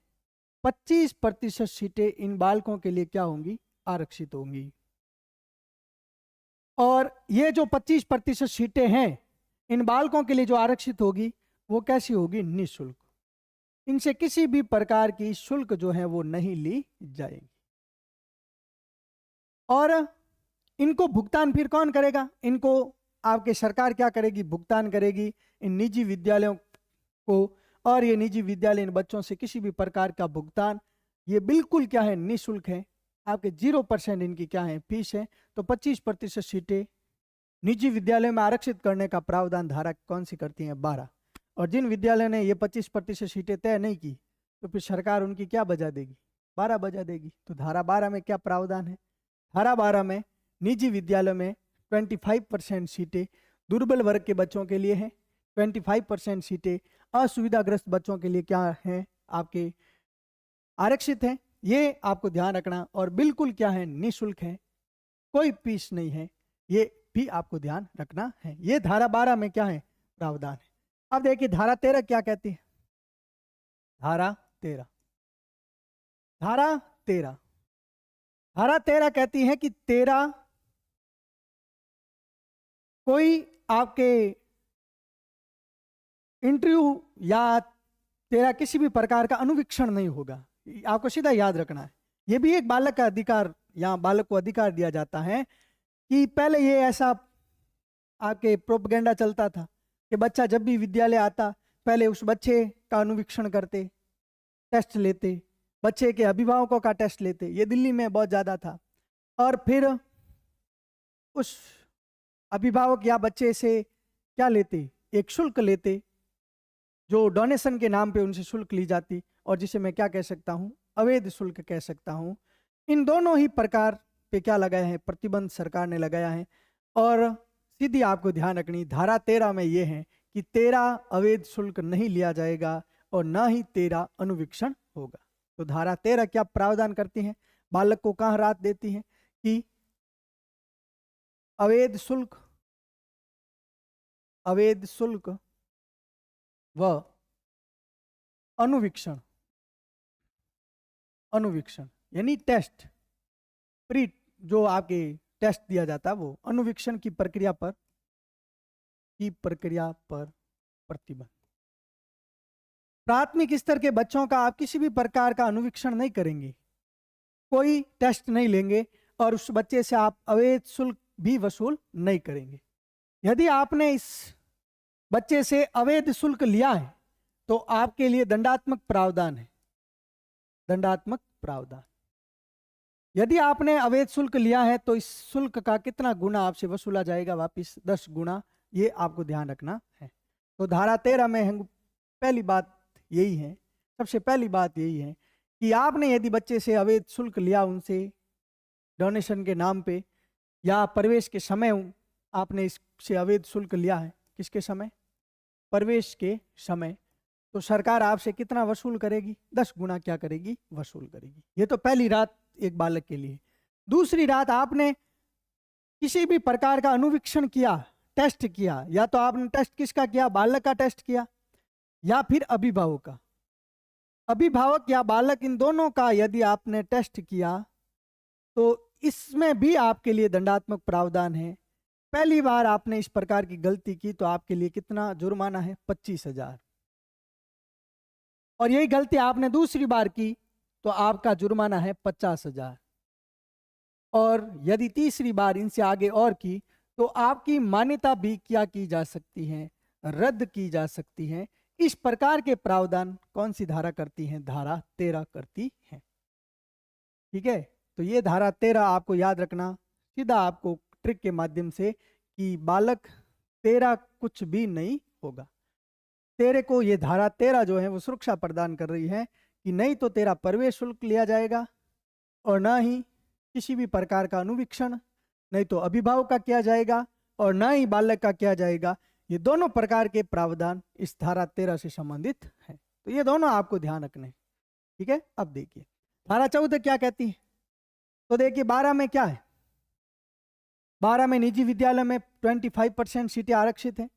25% सीटें इन बालकों के लिए क्या होंगी, आरक्षित होंगी। और ये जो 25% सीटें हैं इन बालकों के लिए जो आरक्षित होगी वो कैसी होगी, निःशुल्क। इनसे किसी भी प्रकार की शुल्क जो है वो नहीं ली जाएगी। और इनको भुगतान फिर कौन करेगा? इनको आपके सरकार क्या करेगी? भुगतान करेगी इन निजी विद्यालयों को। और ये निजी विद्यालय इन बच्चों से किसी भी प्रकार का भुगतान ये बिल्कुल क्या है, निःशुल्क है। आपके 0% इनकी क्या है, फीस है। तो 25% सीटें निजी विद्यालय में आरक्षित करने का प्रावधान धारा कौन सी करती है? 12। और जिन विद्यालय ने ये 25% सीटें तय नहीं की तो फिर सरकार उनकी क्या बजा देगी? 12 बजा देगी। तो धारा 12 में क्या प्रावधान है? धारा 12 में निजी विद्यालय में 25% सीटें दुर्बल वर्ग के बच्चों के लिए हैं, 25% सीटें असुविधाग्रस्त बच्चों के लिए क्या है, आपके आरक्षित हैं। ये आपको ध्यान रखना। और बिल्कुल क्या है, निःशुल्क है, कोई फीस नहीं है, ये भी आपको ध्यान रखना है। ये धारा 12 में क्या है, प्रावधान है। अब देखिए धारा 13 क्या कहती है। धारा 13 धारा 13 धारा 13 कहती है कि कोई आपके इंटरव्यू या तेरा किसी भी प्रकार का अनुवीक्षण नहीं होगा। आपको सीधा याद रखना है। ये भी एक बालक का अधिकार, या बालक को अधिकार दिया जाता है कि पहले ये ऐसा आपके प्रोपेगेंडा चलता था कि बच्चा जब भी विद्यालय आता पहले उस बच्चे का अनुवीक्षण करते, टेस्ट लेते, बच्चे के अभिभावकों का टेस्ट लेते। ये दिल्ली में बहुत ज़्यादा था। और फिर उस अभिभावक या बच्चे से क्या लेते, एक शुल्क लेते, जो डोनेशन के नाम पे उनसे शुल्क ली जाती, और जिसे मैं क्या कह सकता हूँ, अवैध शुल्क कह सकता हूँ। इन दोनों ही प्रकार पे क्या लगाया है, प्रतिबंध सरकार ने लगाया है। और सीधी आपको ध्यान रखनी, धारा 13 में ये है कि 13 अवैध शुल्क नहीं लिया जाएगा और ना ही 13 अनुवीक्षण होगा। तो धारा 13 क्या प्रावधान करती है, बालक को कहाँ राहत देती है कि अवैध शुल्क व अनुवीक्षण यानी टेस्ट, प्री जो आपके टेस्ट दिया जाता है वो अनुवीक्षण की प्रक्रिया पर प्रतिबंध। प्राथमिक स्तर के बच्चों का आप किसी भी प्रकार का अनुवीक्षण नहीं करेंगे, कोई टेस्ट नहीं लेंगे, और उस बच्चे से आप अवैध शुल्क भी वसूल नहीं करेंगे। यदि आपने इस बच्चे से अवैध शुल्क लिया है तो आपके लिए दंडात्मक प्रावधान है, दंडात्मक प्रावधान। यदि आपने अवैध शुल्क लिया है तो इस शुल्क का कितना गुना आपसे वसूला जाएगा, वापिस 10 गुना। ये आपको ध्यान रखना है। तो धारा 13 में हम पहली बात यही है, सबसे पहली बात यही है कि आपने यदि बच्चे से अवैध शुल्क लिया, उनसे डोनेशन के नाम पे या प्रवेश के समय आपने इससे अवैध शुल्क लिया है, किसके समय, प्रवेश के समय, तो सरकार आपसे कितना वसूल करेगी, 10 गुना क्या करेगी, वसूल करेगी। ये तो पहली रात एक बालक के लिए। दूसरी रात आपने किसी भी प्रकार का अनुवीक्षण किया, टेस्ट किया, या तो आपने टेस्ट किसका किया, बालक का टेस्ट किया या फिर अभिभावक का। अभिभावक या बालक इन दोनों का यदि आपने टेस्ट किया तो इसमें भी आपके लिए दंडात्मक प्रावधान है। पहली बार आपने इस प्रकार की गलती की तो आपके लिए कितना जुर्माना है, 25,000। और यही गलती आपने दूसरी बार की तो आपका जुर्माना है 50,000। और यदि तीसरी बार इनसे आगे और की तो आपकी मान्यता भी क्या की जा सकती है, रद्द की जा सकती है। इस प्रकार के प्रावधान कौन सी धारा करती है, धारा 13 करती है। ठीक है, तो ये धारा 13 आपको याद रखना, सीधा आपको ट्रिक के माध्यम से, कि बालक तेरा कुछ भी नहीं होगा। तेरे को ये धारा 13 जो है वो सुरक्षा प्रदान कर रही है कि नहीं तो तेरा प्रवेश शुल्क लिया जाएगा और ना ही किसी भी प्रकार का अनुवीक्षण, नहीं तो अभिभावक का किया जाएगा और ना ही बालक का किया जाएगा। ये दोनों प्रकार के प्रावधान इस धारा 13 से संबंधित है। तो ये दोनों आपको ध्यान रखने। ठीक है, अब देखिए धारा 14 क्या कहती है। तो देखिए 12 में क्या है, 12 में निजी विद्यालय में 25% सीटें आरक्षित हैं।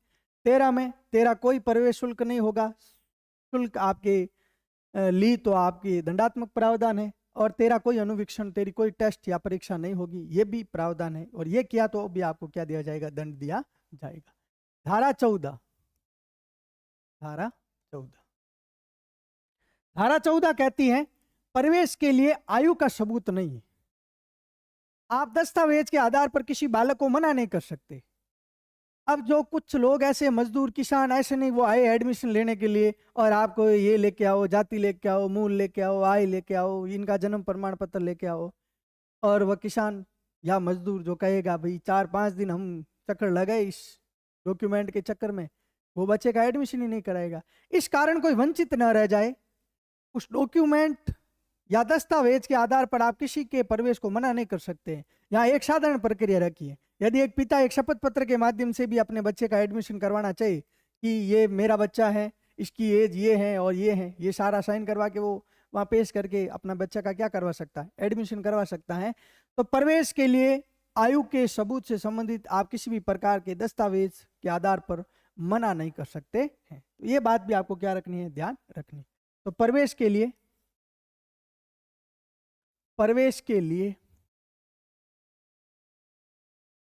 13 कोई प्रवेश शुल्क नहीं होगा, शुल्क आपके ली तो आपकी दंडात्मक प्रावधान है। और 13 कोई अनुवीक्षण, तेरी कोई टेस्ट या परीक्षा नहीं होगी, ये भी प्रावधान है। और ये किया तो भी आपको क्या दिया जाएगा, दंड दिया जाएगा। धारा 14 धारा 14 कहती है प्रवेश के लिए आयु का सबूत नहीं है। आप दस्तावेज के आधार पर किसी बालक को मना नहीं कर सकते। अब जो कुछ लोग ऐसे मजदूर किसान ऐसे नहीं, वो आए एडमिशन लेने के लिए और आपको ये लेके आओ, जाति लेके आओ, मूल लेके आओ, आय लेके आओ, इनका जन्म प्रमाण पत्र लेके आओ, और वह किसान या मजदूर जो कहेगा भाई 4-5 दिन हम चक्कर लगाए इस डॉक्यूमेंट के चक्कर में, वो बच्चे का एडमिशन ही नहीं कराएगा। इस कारण कोई वंचित न रह जाए, उस डॉक्यूमेंट या दस्तावेज के आधार पर आप किसी के प्रवेश को मना नहीं कर सकते हैं। यहाँ एक साधारण प्रक्रिया रखी है। यदि एक पिता एक शपथ पत्र के माध्यम से भी अपने बच्चे का एडमिशन करवाना चाहिए कि ये मेरा बच्चा है, इसकी एज ये है और ये है, ये सारा साइन करवा के वो वहाँ पेश करके अपना बच्चा का क्या करवा सकता है, एडमिशन करवा सकता है। तो प्रवेश के लिए आयु के सबूत से संबंधित आप किसी भी प्रकार के दस्तावेज के आधार पर मना नहीं कर सकते हैं। तो ये बात भी आपको क्या रखनी है, ध्यान रखनी। तो प्रवेश के लिए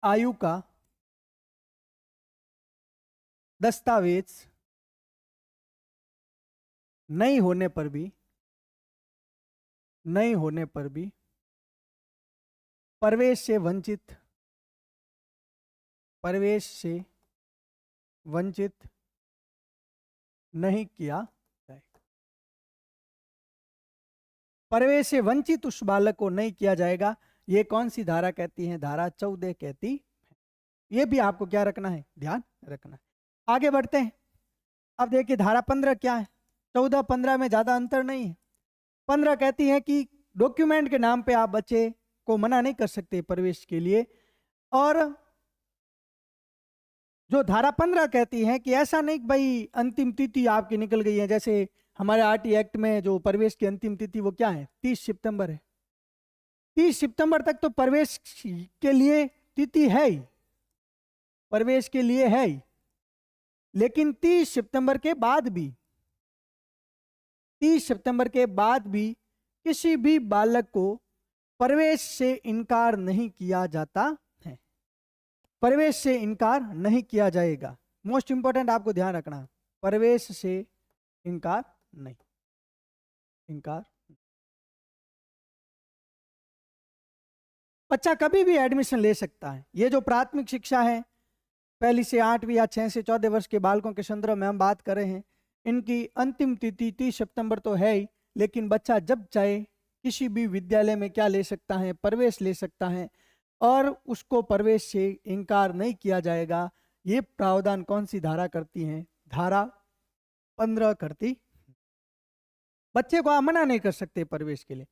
आयु का दस्तावेज नहीं होने पर भी प्रवेश से वंचित नहीं किया जाएगा। प्रवेश से वंचित उस बालक को नहीं किया जाएगा। ये कौन सी धारा कहती है? धारा 14 कहती है। ये भी आपको क्या रखना है, ध्यान रखना है। आगे बढ़ते हैं। अब देखिए धारा 15 क्या है। 14-15 में ज्यादा अंतर नहीं है। 15 कहती है कि डॉक्यूमेंट के नाम पे आप बच्चे को मना नहीं कर सकते प्रवेश के लिए। और जो धारा 15 कहती है कि ऐसा नहीं भाई अंतिम तिथि आपकी निकल गई है, जैसे हमारे आरटी एक्ट में जो प्रवेश की अंतिम तिथि वो क्या है, 30 सितंबर है। 30 सितंबर तक तो प्रवेश के लिए तिथि है ही, प्रवेश के लिए है ही। लेकिन 30 सितंबर के बाद भी किसी भी बालक को प्रवेश से इनकार नहीं किया जाता है, प्रवेश से इनकार नहीं किया जाएगा। मोस्ट इंपॉर्टेंट आपको ध्यान रखना, प्रवेश से इनकार नहीं। बच्चा कभी भी एडमिशन ले सकता है। ये जो प्राथमिक शिक्षा है, पहली से 8वीं या 6 से 14 वर्ष के बालकों के संदर्भ में हम बात कर रहे हैं, इनकी अंतिम तिथि 30 सितंबर तो है ही, लेकिन बच्चा जब चाहे किसी भी विद्यालय में क्या ले सकता है, प्रवेश ले सकता है, और उसको प्रवेश से इनकार नहीं किया जाएगा। ये प्रावधान कौन सी धारा करती है? धारा 15 करती। बच्चे को आप मना नहीं कर सकते प्रवेश के लिए।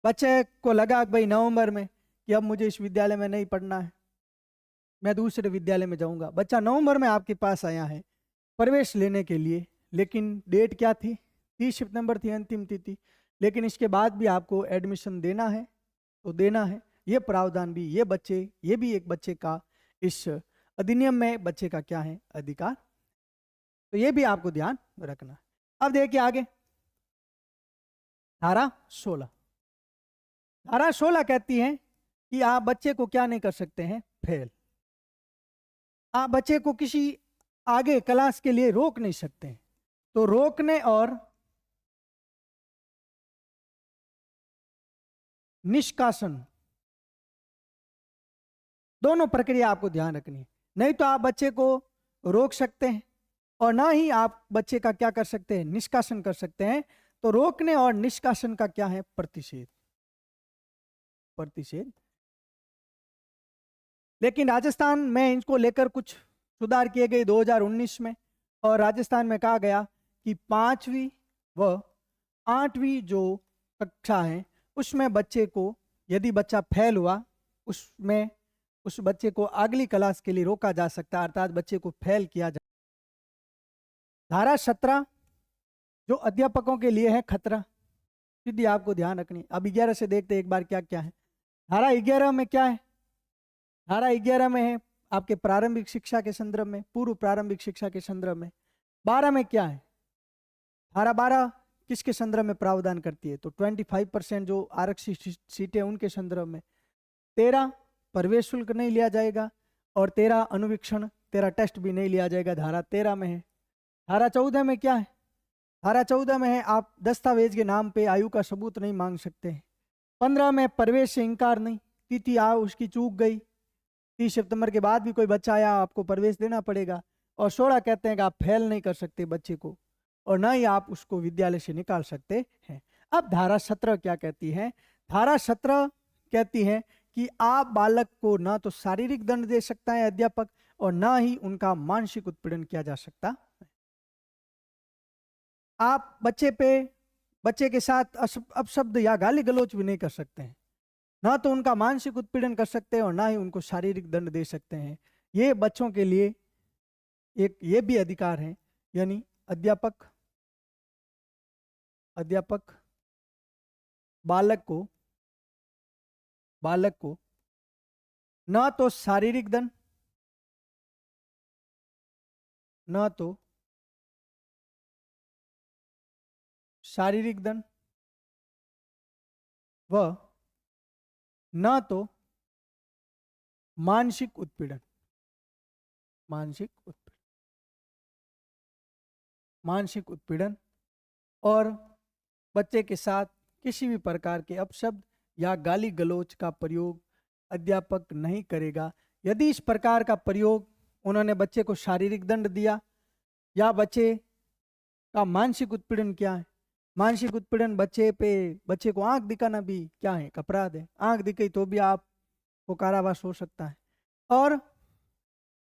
बच्चे को लगा भाई नवंबर में कि अब मुझे इस विद्यालय में नहीं पढ़ना है, मैं दूसरे विद्यालय में जाऊंगा। बच्चा नवंबर में आपके पास आया है प्रवेश लेने के लिए, लेकिन डेट क्या थी? 30 सितंबर थी अंतिम तिथि। लेकिन इसके बाद भी आपको एडमिशन देना है तो देना है। ये प्रावधान भी ये भी एक बच्चे का इस अधिनियम में बच्चे का क्या है, अधिकार। तो ये भी आपको ध्यान रखना। अब देखिए आगे धारा 16। धारा 16 कहती है कि आप बच्चे को क्या नहीं कर सकते हैं, फेल। आप बच्चे को किसी आगे क्लास के लिए रोक नहीं सकते हैं। तो रोकने और निष्कासन दोनों प्रक्रिया आपको ध्यान रखनी है। नहीं तो आप बच्चे को रोक सकते हैं और ना ही आप बच्चे का क्या कर सकते हैं, निष्कासन कर सकते हैं। तो रोकने और निष्कासन का क्या है, प्रतिषेध। लेकिन राजस्थान में इनको लेकर कुछ सुधार किए गए 2019 में, और राजस्थान में कहा गया कि 5वीं व 8वीं जो कक्षा है उसमें बच्चे को, यदि बच्चा फेल हुआ, उसमें उस बच्चे को अगली क्लास के लिए रोका जा सकता है, अर्थात बच्चे को फेल किया जा। धारा 17 जो अध्यापकों के लिए है खतरा, सीधी आपको ध्यान रखनी। अब 11 से देखते एक बार क्या क्या है। धारा 11 में क्या है? धारा 11 में है आपके प्रारंभिक शिक्षा के संदर्भ में, पूर्व प्रारंभिक शिक्षा के संदर्भ में। 12 में क्या है? धारा 12 किसके संदर्भ में प्रावधान करती है? तो 25% जो आरक्षित सीटें उनके संदर्भ में। 13 प्रवेश शुल्क नहीं लिया जाएगा, और 13 अनुवीक्षण, 13 टेस्ट भी नहीं लिया जाएगा, धारा 13 में है। धारा 14 में क्या है? धारा 14 में है आप दस्तावेज के नाम पे आयु का सबूत नहीं मांग सकते हैं। 15 में प्रवेश से इनकार नहीं, तिथि आ उसकी चूक गई, 30 सितंबर के बाद भी कोई बच्चा आया आपको प्रवेश देना पड़ेगा। और 16 कहते हैं कि आप फेल नहीं कर सकते बच्चे को, और ना ही आप उसको विद्यालय से निकाल सकते हैं। अब धारा 17 क्या कहती है? धारा 17 कहती है कि आप बालक को ना तो शारीरिक दंड दे सकता है अध्यापक, और ना ही उनका मानसिक उत्पीड़न किया जा सकता। आप बच्चे के साथ अपशब्द या गाली गलौज भी नहीं कर सकते हैं, ना तो उनका मानसिक उत्पीड़न कर सकते हैं और ना ही उनको शारीरिक दंड दे सकते हैं। ये बच्चों के लिए एक ये भी अधिकार है, यानी अध्यापक बालक को ना तो शारीरिक दंड, ना तो शारीरिक दंड व ना तो मानसिक उत्पीड़न और बच्चे के साथ किसी भी प्रकार के अपशब्द या गाली गलौज का प्रयोग अध्यापक नहीं करेगा। यदि इस प्रकार का प्रयोग उन्होंने बच्चे को शारीरिक दंड दिया या बच्चे का मानसिक उत्पीड़न किया है, मानसिक उत्पीड़न बच्चे को आंख दिखाना भी क्या है, अपराध है। आंख दिखाई तो भी आपको कारावास हो सकता है। और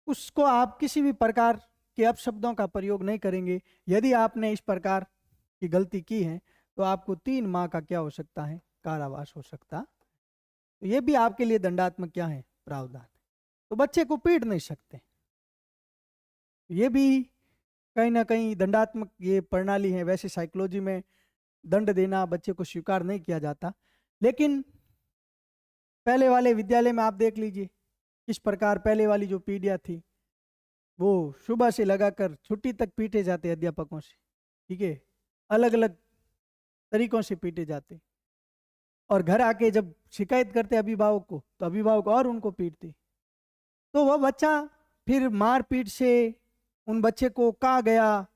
उसको आप किसी भी प्रकार के अपशब्दों का प्रयोग नहीं करेंगे। यदि आपने इस प्रकार की गलती की है तो आपको 3 माह का क्या हो सकता है, कारावास हो सकता। तो ये भी आपके लिए दंडात्मक क्या है, प्रावधान। तो बच्चे को पीट नहीं सकते, ये भी कहीं ना कहीं दंडात्मक ये प्रणाली है। वैसे साइकोलॉजी में दंड देना बच्चे को स्वीकार नहीं किया जाता, लेकिन पहले वाले विद्यालय में आप देख लीजिए किस प्रकार पहले वाली जो पीढ़ियाँ थी वो सुबह से लगाकर छुट्टी तक पीटे जाते अध्यापकों से, ठीक है, अलग अलग तरीकों से पीटे जाते। और घर आके जब शिकायत करते अभिभावक को तो अभिभावक और उनको पीटते। तो वह बच्चा फिर मारपीट से उन बच्चे को कहा गया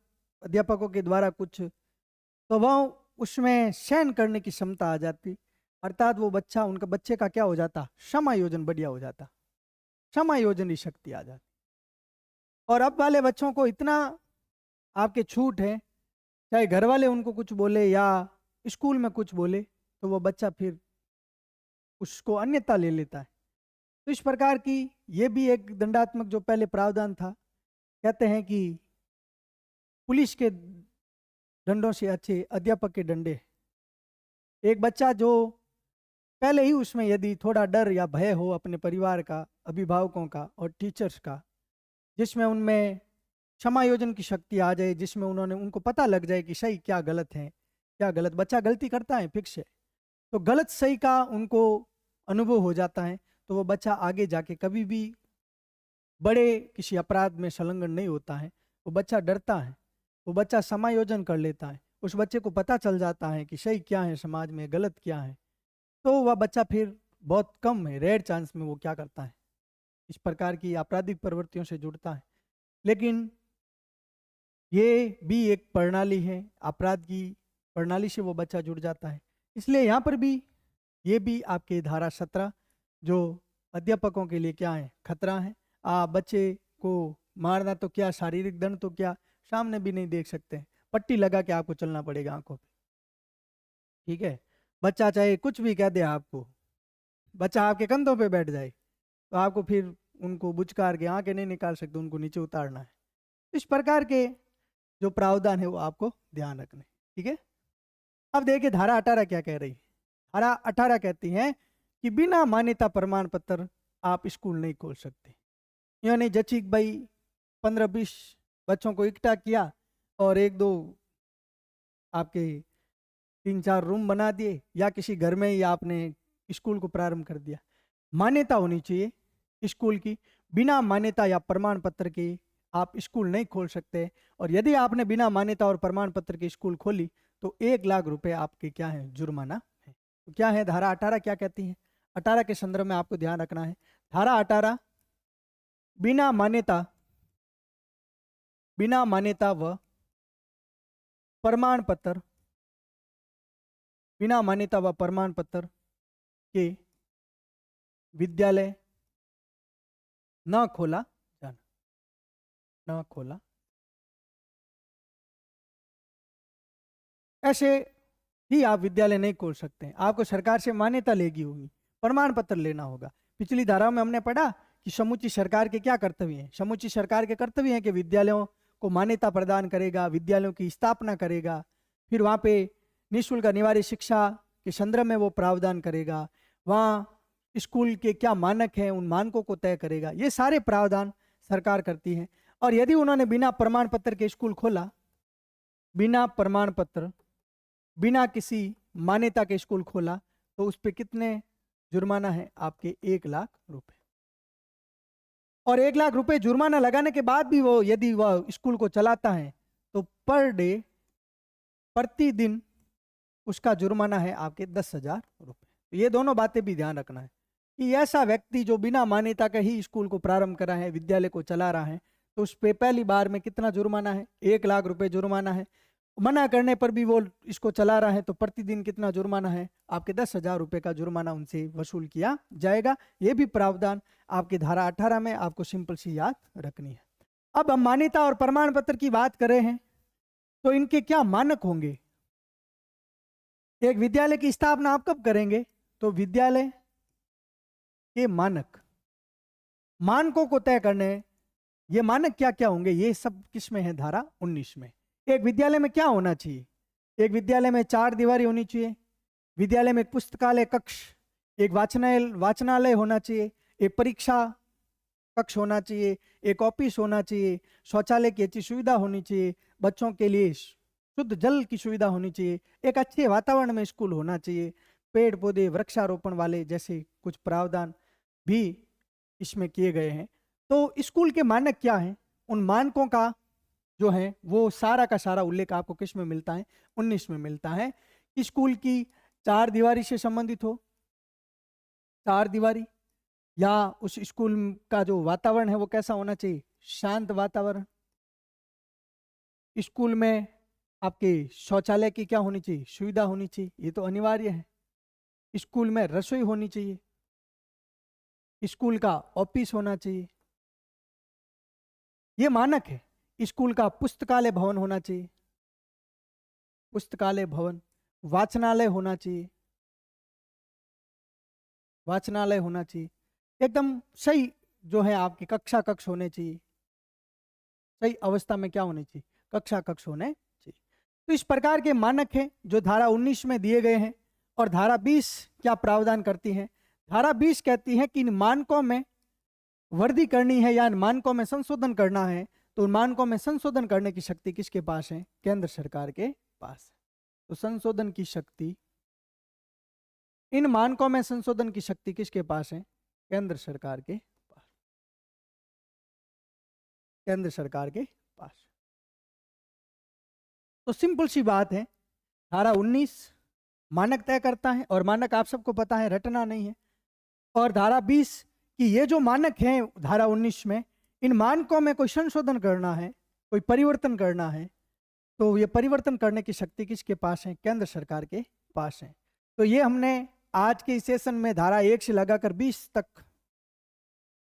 अध्यापकों के द्वारा कुछ, तो वह उसमें सहन करने की क्षमता आ जाती, अर्थात वो बच्चा उनका बच्चे का क्या हो जाता, समायोजन बढ़िया हो जाता, समायोजन की शक्ति आ जाती। और अब वाले बच्चों को इतना आपके छूट है, चाहे घर वाले उनको कुछ बोले या स्कूल में कुछ बोले तो वो बच्चा फिर उसको अन्यथा ले लेता है। तो इस प्रकार की ये भी एक दंडात्मक जो पहले प्रावधान था, कहते हैं कि पुलिस के दंडों से अच्छे अध्यापक के डंडे। एक बच्चा जो पहले ही उसमें यदि थोड़ा डर या भय हो अपने परिवार का, अभिभावकों का और टीचर्स का, जिसमें उनमें समायोजन की शक्ति आ जाए, जिसमें उनको पता लग जाए कि सही क्या गलत है, क्या गलत, बच्चा गलती करता है फिक्स है, तो गलत सही का उनको अनुभव हो जाता है, तो वो बच्चा आगे जाके कभी भी बड़े किसी अपराध में संलग्न नहीं होता है। वो बच्चा डरता है, वो बच्चा समायोजन कर लेता है, उस बच्चे को पता चल जाता है कि सही क्या है समाज में, गलत क्या है। तो वह बच्चा फिर बहुत कम है, रेयर चांस में वो क्या करता है, इस प्रकार की आपराधिक प्रवृत्तियों से जुड़ता है। लेकिन ये भी एक प्रणाली है, अपराध की प्रणाली से वो बच्चा जुड़ जाता है। इसलिए यहाँ पर भी ये भी आपके धारा 17 जो अध्यापकों के लिए क्या है, खतरा है। आप बच्चे को मारना तो क्या, शारीरिक दंड तो क्या, सामने भी नहीं देख सकते, पट्टी लगा के आपको चलना पड़ेगा आंखों पे, ठीक है। बच्चा चाहे कुछ भी कह दे आपको, बच्चा आपके कंधों पे बैठ जाए तो आपको फिर उनको बुचकार के आंखें नहीं निकाल सकते, उनको नीचे उतारना है। इस प्रकार के जो प्रावधान है वो आपको ध्यान रखने, ठीक है। अब देखिए धारा 18 क्या कह रही है। धारा 18 कहती है कि बिना मान्यता प्रमाण पत्र आप स्कूल नहीं खोल सकते। यानी जचीक भाई 15-20 बच्चों को इकट्ठा किया और 1-2 आपके 3-4 रूम बना दिए, या किसी घर में ही आपने स्कूल को प्रारंभ कर दिया। मान्यता होनी चाहिए स्कूल की, बिना मान्यता या प्रमाण पत्र के आप स्कूल नहीं खोल सकते। और यदि आपने बिना मान्यता और प्रमाण पत्र के स्कूल खोली तो 1 लाख रुपए आपके क्या है, जुर्माना है। तो क्या है धारा 18 क्या कहती है? 18 के संदर्भ में आपको ध्यान रखना है। धारा 18 बिना मान्यता व प्रमाण पत्र, बिना मान्यता व प्रमाण पत्र के विद्यालय न खोला जाना, न खोला। ऐसे ही आप विद्यालय नहीं खोल सकते हैं, आपको सरकार से मान्यता लेगी होगी, प्रमाण पत्र लेना होगा। पिछली धाराओं में हमने पढ़ा कि समूची सरकार के क्या कर्तव्य हैं। समूची सरकार के कर्तव्य हैं कि विद्यालयों को मान्यता प्रदान करेगा, विद्यालयों की स्थापना करेगा, फिर वहाँ पे निःशुल्क अनिवार्य शिक्षा के संदर्भ में वो प्रावधान करेगा, वहाँ स्कूल के क्या मानक हैं उन मानकों को तय करेगा। ये सारे प्रावधान सरकार करती है। और यदि उन्होंने बिना प्रमाण पत्र के स्कूल खोला, बिना प्रमाण पत्र, बिना किसी मान्यता के स्कूल खोला, तो उस पर कितने जुर्माना है आपके? 1 लाख रुपए। और 1 लाख रुपए जुर्माना लगाने के बाद भी वो यदि वह स्कूल को चलाता है तो पर डे, प्रतिदिन उसका जुर्माना है आपके 10,000 रुपए। तो ये दोनों बातें भी ध्यान रखना है कि ऐसा व्यक्ति जो बिना मान्यता के ही स्कूल को प्रारंभ करा है, विद्यालय को चला रहा है, तो उस पे पहली बार में कितना जुर्माना है? 1 लाख रुपए जुर्माना है। मना करने पर भी वो इसको चला रहा है तो प्रतिदिन कितना जुर्माना है? आपके 10,000 रुपए का जुर्माना उनसे वसूल किया जाएगा। ये भी प्रावधान आपकी धारा 18 में आपको सिंपल सी याद रखनी है। अब हम मान्यता और प्रमाण पत्र की बात कर रहे हैं, तो इनके क्या मानक होंगे? एक विद्यालय की स्थापना आप कब करेंगे? तो विद्यालय के मानकों को तय करने, ये मानक क्या क्या होंगे, ये सब किस में है? धारा 19 में। एक विद्यालय में क्या होना चाहिए? एक विद्यालय में 4 दीवारी होनी चाहिए, विद्यालय में एक पुस्तकालय कक्ष, एक वाचनालय होना चाहिए, एक परीक्षा कक्ष होना चाहिए, एक ऑफिस होना चाहिए, शौचालय की अच्छी सुविधा होनी चाहिए, बच्चों के लिए शुद्ध जल की सुविधा होनी चाहिए, एक अच्छे वातावरण में स्कूल होना चाहिए, पेड़ पौधे वृक्षारोपण वाले जैसे कुछ प्रावधान भी इसमें किए गए हैं। तो स्कूल के मानक क्या हैं? उन मानकों का जो है वो सारा का सारा उल्लेख आपको किस में मिलता है? 19 में मिलता है। कि स्कूल की 4 दीवारी से संबंधित हो, 4 दीवारी, या उस स्कूल का जो वातावरण है वो कैसा होना चाहिए? शांत वातावरण। स्कूल में आपके शौचालय की क्या होनी चाहिए? सुविधा होनी चाहिए, ये तो अनिवार्य है। स्कूल में रसोई होनी चाहिए, स्कूल का ऑफिस होना चाहिए, ये मानक है। स्कूल का पुस्तकालय भवन होना चाहिए, पुस्तकालय भवन, वाचनालय होना चाहिए, वाचनालय होना चाहिए, एकदम सही जो है आपकी कक्षा कक्ष होने चाहिए, सही अवस्था में क्या होने चाहिए? कक्षा कक्ष होने चाहिए। तो इस प्रकार के मानक हैं जो धारा 19 में दिए गए हैं। और धारा 20 क्या प्रावधान करती है? धारा 20 कहती है कि इन मानकों में वृद्धि करनी है या इन मानकों में संशोधन करना है, तो उन मानकों में संशोधन करने की शक्ति किसके पास है? केंद्र सरकार के पास है। तो संशोधन की शक्ति, इन मानकों में संशोधन की शक्ति किसके पास है? केंद्र सरकार के पास, केंद्र सरकार के पास। तो सिंपल सी बात है, धारा 19 मानक तय करता है, और मानक आप सबको पता है, रटना नहीं है। और धारा 20 कि ये जो मानक हैं धारा 19 में, इन मानकों में कोई संशोधन करना है, कोई परिवर्तन करना है, तो ये परिवर्तन करने की शक्ति किसके पास है? केंद्र सरकार के पास है। तो ये हमने आज के इस सेशन में धारा 1 से लगाकर 20 तक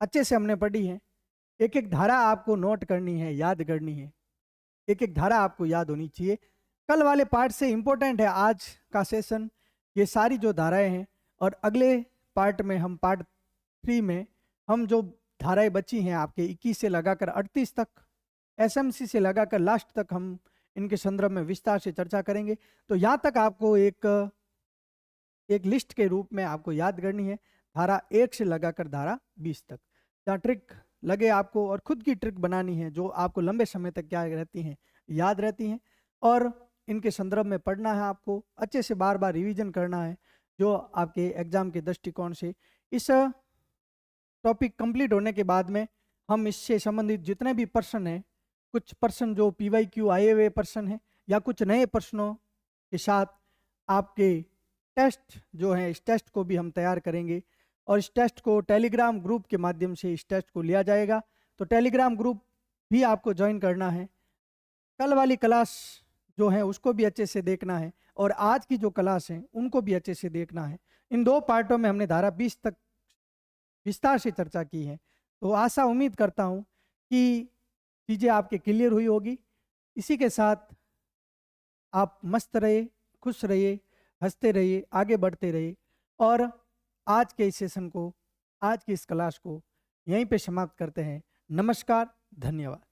अच्छे से हमने पढ़ी है। एक एक धारा आपको नोट करनी है, याद करनी है, एक एक धारा आपको याद होनी चाहिए। कल वाले पार्ट से इंपॉर्टेंट है आज का सेशन, ये सारी जो धाराएं हैं। और अगले पार्ट में हम पार्ट 3 में हम जो धाराएं बची हैं आपके 21 से लगाकर 38 तक, एसएमसी से लगाकर लास्ट तक हम इनके संदर्भ में विस्तार से चर्चा करेंगे। तो यहाँ तक आपको एक लिस्ट के रूप में आपको याद करनी है, धारा 1 से लगाकर धारा 20 तक। जहाँ ट्रिक लगे आपको, और खुद की ट्रिक बनानी है जो आपको लंबे समय तक क्या रहती हैं, याद रहती हैं। और इनके संदर्भ में पढ़ना है आपको, अच्छे से बार बार रिवीजन करना है, जो आपके एग्जाम के दृष्टिकोण से। इस टॉपिक कंप्लीट होने के बाद में हम इससे संबंधित जितने भी प्रश्न हैं, कुछ प्रश्न जो PYQ आए हुए प्रश्न हैं, या कुछ नए प्रश्नों के साथ आपके टेस्ट जो है, इस टेस्ट को भी हम तैयार करेंगे। और इस टेस्ट को टेलीग्राम ग्रुप के माध्यम से इस टेस्ट को लिया जाएगा। तो टेलीग्राम ग्रुप भी आपको ज्वाइन करना है। कल वाली क्लास जो हैं उसको भी अच्छे से देखना है और आज की जो क्लास है उनको भी अच्छे से देखना है। इन 2 पार्टों में हमने धारा 20 तक विस्तार से चर्चा की है। तो आशा उम्मीद करता हूँ कि चीज़ें आपके क्लियर हुई होगी। इसी के साथ आप मस्त रहिए, खुश रहिए, हंसते रहिए, आगे बढ़ते रहिए और आज के इस सेशन को, आज की इस क्लास को यहीं पे समाप्त करते हैं। नमस्कार, धन्यवाद।